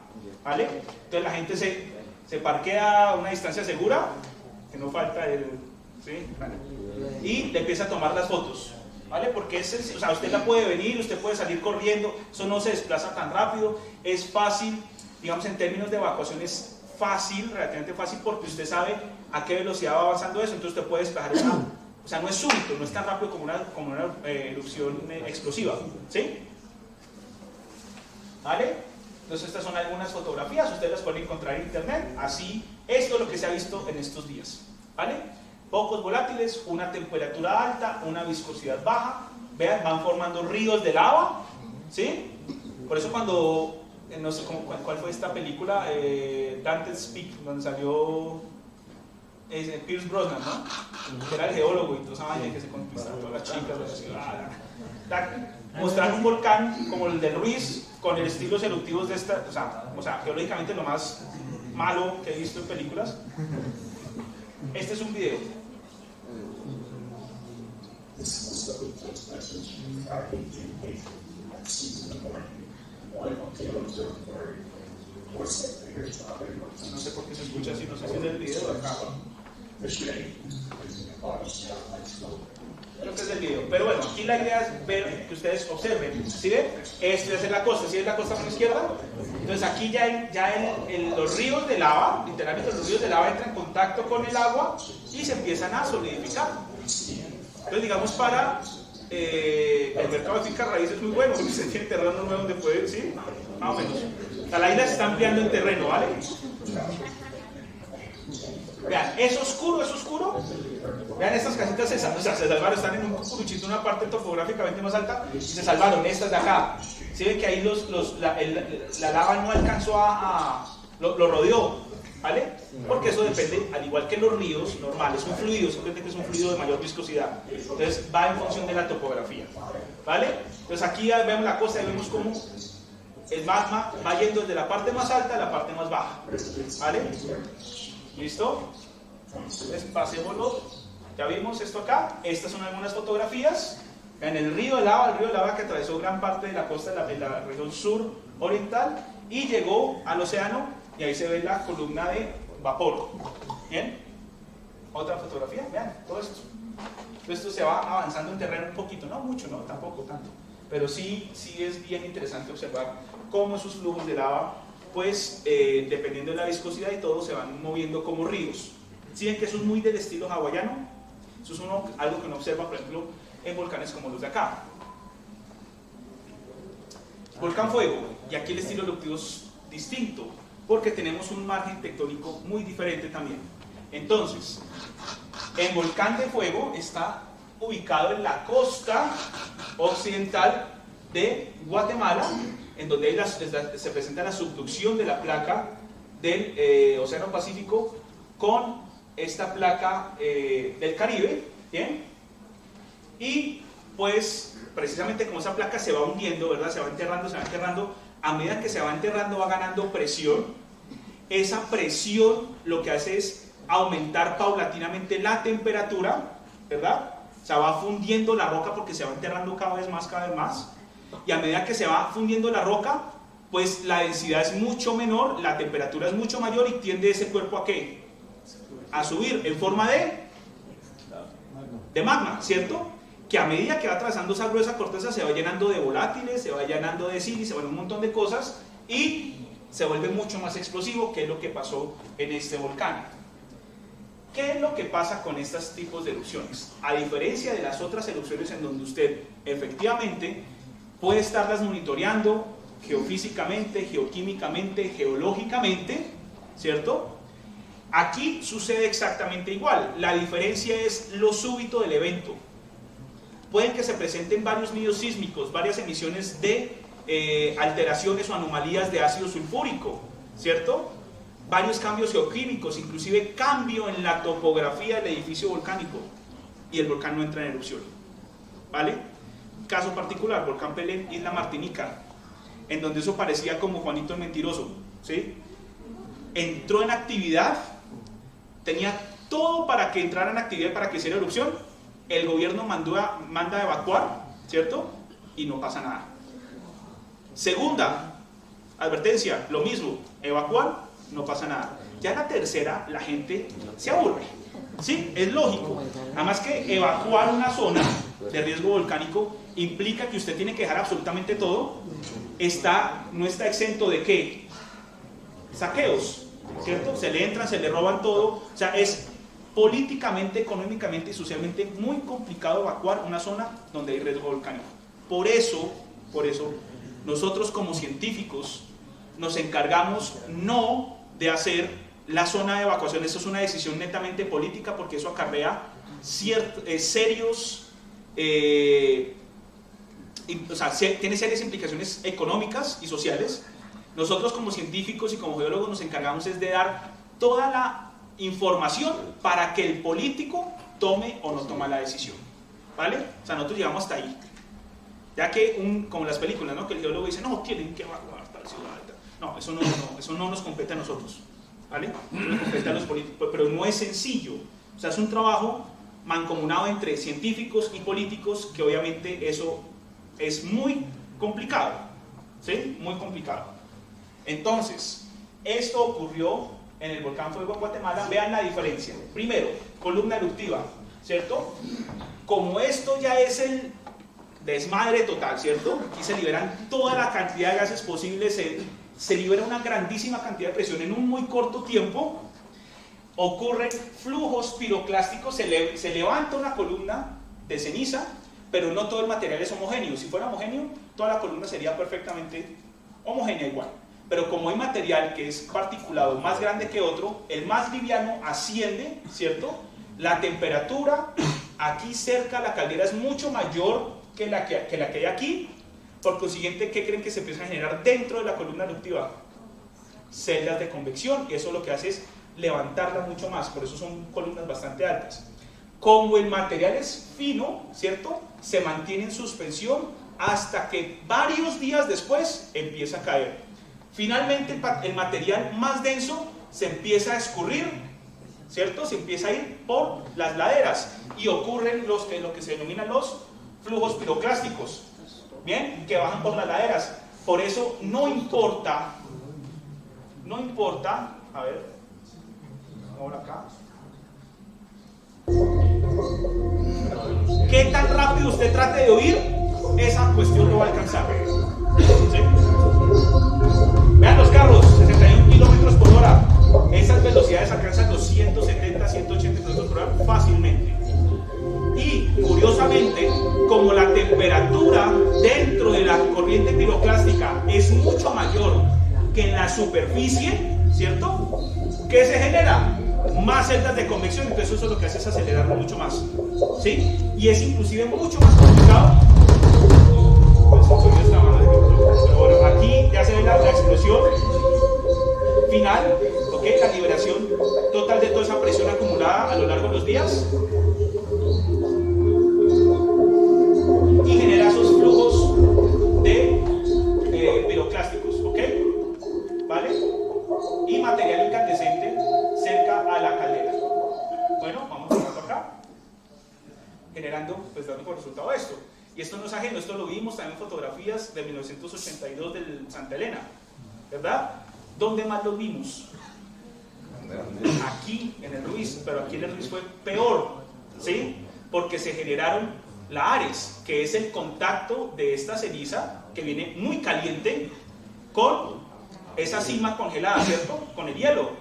¿vale? Entonces la gente se parquea a una distancia segura, que no falta ¿sí? Vale. Y le empieza a tomar las fotos, ¿vale? Porque o sea, usted la puede venir, usted puede salir corriendo, eso no se desplaza tan rápido, es fácil, digamos en términos de evacuación es fácil, relativamente fácil, porque usted sabe a qué velocidad va avanzando eso, entonces usted puede despejar o sea, no es súbito, no es tan rápido como una erupción explosiva, ¿sí? ¿Vale? Entonces estas son algunas fotografías, ustedes las pueden encontrar en internet, así, esto es lo que se ha visto en estos días, ¿vale? pocos volátiles, una temperatura alta, una viscosidad baja. Vean, van formando ríos de lava, ¿sí? Por eso cuando, no sé cuál fue esta película, Dante's Peak, donde salió Pierce Brosnan, ¿no? Que era el geólogo y toda esa vaina que se conquistaron todas las chicas de la ciudad. Mostrar un volcán como el del Ruiz, con el estilos eruptivos de esta, o sea, geológicamente lo más malo que he visto en películas. Este es un video. No sé por qué se escucha así, no sé si es el video de acá. Creo que es el video, pero bueno, aquí la idea es ver, que ustedes observen, ¿sí ven? Esta es la costa, ¿sí ven la costa por la izquierda? Entonces aquí los ríos de lava, literalmente los ríos de lava entran en contacto con el agua y se empiezan a solidificar. Entonces digamos para el mercado de finca raíz es muy bueno, porque se tiene terreno nuevo donde puede, ¿sí? Más o menos. O sea, la isla se está ampliando en terreno, ¿vale? Vean, es oscuro. Vean estas casitas, o sea, se salvaron, están en un cucuruchito, una parte topográficamente más alta, y se salvaron estas de acá. ¿Sí ven que ahí la lava no alcanzó lo rodeó? ¿Vale? Porque eso depende, al igual que los ríos normales, un fluido, simplemente que es un fluido de mayor viscosidad. Entonces va en función de la topografía. ¿Vale? Entonces aquí ya vemos la costa y vemos cómo el magma va yendo desde la parte más alta a la parte más baja. ¿Vale? ¿Listo? Entonces pasémoslo. Ya vimos esto acá. Estas son algunas fotografías. En el río de lava que atravesó gran parte de la costa de la región sur oriental y llegó al océano, y ahí se ve la columna de vapor. ¿Bien? Otra fotografía, vean, todo esto. Esto se va avanzando en terreno un poquito, no mucho, no, tampoco tanto, pero sí es bien interesante observar cómo esos flujos de lava, pues dependiendo de la viscosidad y todo, se van moviendo como ríos. ¿Sí ven que eso es muy del estilo hawaiano? Eso es algo que uno observa, por ejemplo, en volcanes como los de acá. Volcán Fuego, y aquí el estilo eruptivo es distinto, porque tenemos un margen tectónico muy diferente también. Entonces, el Volcán de Fuego está ubicado en la costa occidental de Guatemala, en donde se presenta la subducción de la placa del Océano Pacífico con esta placa del Caribe, ¿bien? Y pues precisamente como esa placa se va hundiendo, ¿verdad? Se va enterrando, a medida que se va enterrando va ganando presión. Esa presión lo que hace es aumentar paulatinamente la temperatura, ¿verdad? O sea, va fundiendo la roca porque se va enterrando cada vez más, y a medida que se va fundiendo la roca, pues la densidad es mucho menor, la temperatura es mucho mayor y tiende ese cuerpo ¿a qué? A subir en forma de magma, ¿cierto? Que a medida que va atravesando esa gruesa corteza se va llenando de volátiles, se va llenando de silicio, se va un montón de cosas y se vuelve mucho más explosivo, que es lo que pasó en este volcán. ¿Qué es lo que pasa con estos tipos de erupciones? A diferencia de las otras erupciones en donde usted efectivamente puede estarlas monitoreando geofísicamente, geoquímicamente, geológicamente, ¿cierto? Aquí sucede exactamente igual. La diferencia es lo súbito del evento. Pueden que se presenten varios medios sísmicos, varias emisiones de alteraciones o anomalías de ácido sulfúrico, ¿cierto? Varios cambios geoquímicos, inclusive cambio en la topografía del edificio volcánico, y el volcán no entra en erupción, ¿vale? Caso particular, Volcán Pelé, Isla Martinica, en donde eso parecía como Juanito el Mentiroso, ¿sí? Entró en actividad, tenía todo para que entrara en actividad, para que hiciera erupción. El gobierno manda a evacuar, ¿cierto? Y no pasa nada. Segunda advertencia, lo mismo, evacuar, no pasa nada. Ya la tercera, la gente se aburre, ¿sí? Es lógico. Además que evacuar una zona de riesgo volcánico implica que usted tiene que dejar absolutamente todo. No está exento de ¿qué? Saqueos, ¿cierto? Se le entran, se le roban todo. O sea, es políticamente, económicamente y socialmente muy complicado evacuar una zona donde hay riesgo volcánico. Por eso, nosotros como científicos nos encargamos no de hacer la zona de evacuación. Eso es una decisión netamente política porque eso acarrea serios, o sea, tiene serias implicaciones económicas y sociales. Nosotros como científicos y como geólogos nos encargamos es de dar toda la información para que el político tome o no tome la decisión, ¿vale? O sea, nosotros llegamos hasta ahí. Ya que, como las películas, ¿no? Que el geólogo dice, no, tienen que evacuar tal ciudad. No, eso no nos compete a nosotros, ¿vale? No nos compete a los políticos, pero no es sencillo. O sea, es un trabajo mancomunado entre científicos y políticos que obviamente eso es muy complicado, ¿sí? Muy complicado. Entonces, esto ocurrió en el volcán Fuego en Guatemala. Vean la diferencia. Primero, columna eruptiva, ¿cierto? Como esto ya es el desmadre total, ¿cierto? Aquí se liberan toda la cantidad de gases posibles, se libera una grandísima cantidad de presión en un muy corto tiempo. Ocurren flujos piroclásticos, se levanta una columna de ceniza, pero no todo el material es homogéneo. Si fuera homogéneo, toda la columna sería perfectamente homogénea igual. Pero como hay material que es particulado más grande que otro, el más liviano asciende, ¿cierto? La temperatura aquí cerca de la caldera es mucho mayor que la que hay aquí. Por consiguiente, ¿qué creen que se empieza a generar dentro de la columna eruptiva? Celdas de convección, y eso lo que hace es levantarla mucho más, por eso son columnas bastante altas. Como el material es fino, ¿cierto? Se mantiene en suspensión hasta que varios días después empieza a caer. Finalmente el material más denso se empieza a escurrir, ¿cierto? Se empieza a ir por las laderas y ocurren lo que se denominan los flujos piroclásticos, ¿bien? Que bajan por las laderas. Por eso no importa, a ver, ahora acá. ¿Qué tan rápido usted trate de oír? Esa cuestión lo va a alcanzar. ¿Sí? Vean los carros, 61 kilómetros por hora. Esas velocidades alcanzan los 170, 180 kilómetros por hora fácilmente. Y curiosamente, como la temperatura dentro de la corriente piroclástica es mucho mayor que en la superficie, ¿cierto? ¿Qué se genera? Más celdas de convección, entonces eso lo que hace es acelerarlo mucho más, ¿sí? Y es inclusive mucho más complicado. Pero bueno, aquí ya se ve la explosión final, ¿ok? La liberación total de toda esa presión acumulada a lo largo de los días y genera esos flujos de piroclásticos, ¿ok? ¿Vale? Y material incandescente cerca a la caldera. Bueno, vamos a verlo acá, generando, pues dando por resultado esto. Y esto no es ajeno, esto lo vimos también en fotografías de 1982 del Santa Elena, ¿verdad? ¿Dónde más lo vimos? Aquí en el Ruiz, pero aquí en el Ruiz fue peor, ¿sí? Porque se generaron lahares, que es el contacto de esta ceniza que viene muy caliente con esa cima congelada, ¿cierto? Con el hielo,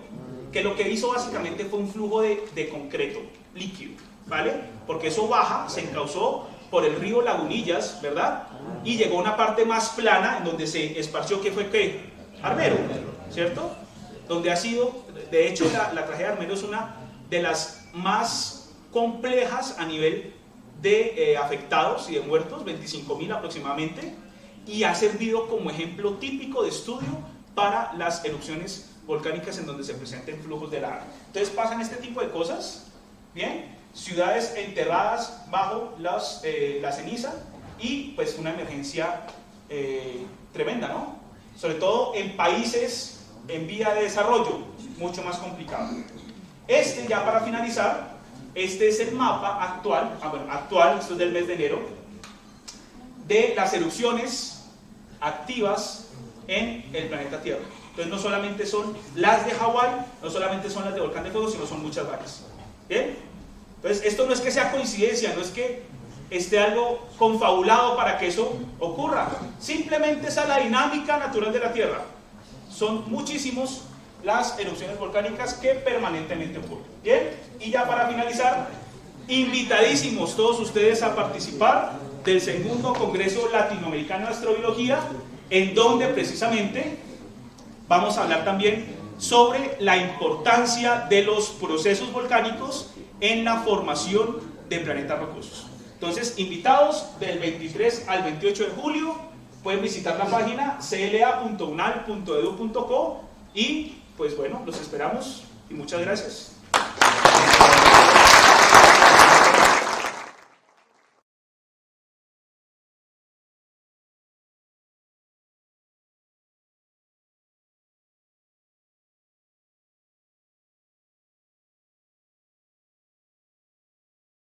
que lo que hizo básicamente fue un flujo de concreto líquido, ¿vale? Porque eso baja, se encauzó por el río Lagunillas, ¿verdad? Y llegó a una parte más plana en donde se esparció, que fue ¿qué? Armero, ¿cierto? Donde ha sido, de hecho la tragedia de Armero es una de las más complejas a nivel de afectados y de muertos, 25.000 aproximadamente, y ha servido como ejemplo típico de estudio para las erupciones volcánicas en donde se presenten flujos de lava. Entonces pasan este tipo de cosas, ¿bien? Ciudades enterradas bajo la ceniza y pues una emergencia tremenda, ¿no? Sobre todo en países en vía de desarrollo, mucho más complicado. Ya para finalizar, este es el mapa actual, esto es del mes de enero, de las erupciones activas en el planeta Tierra. Entonces no solamente son las de Hawái, no solamente son las de Volcán de Fuego, sino son muchas varias. ¿Bien? Entonces esto no es que sea coincidencia, no es que esté algo confabulado para que eso ocurra. Simplemente es a la dinámica natural de la Tierra. Son muchísimos las erupciones volcánicas que permanentemente ocurren. ¿Bien? Y ya para finalizar, invitadísimos todos ustedes a participar del segundo Congreso Latinoamericano de Astrobiología, en donde precisamente vamos a hablar también sobre la importancia de los procesos volcánicos en la formación de planetas rocosos. Entonces, invitados del 23 al 28 de julio, pueden visitar la página cla.unal.edu.co y pues bueno, los esperamos y muchas gracias.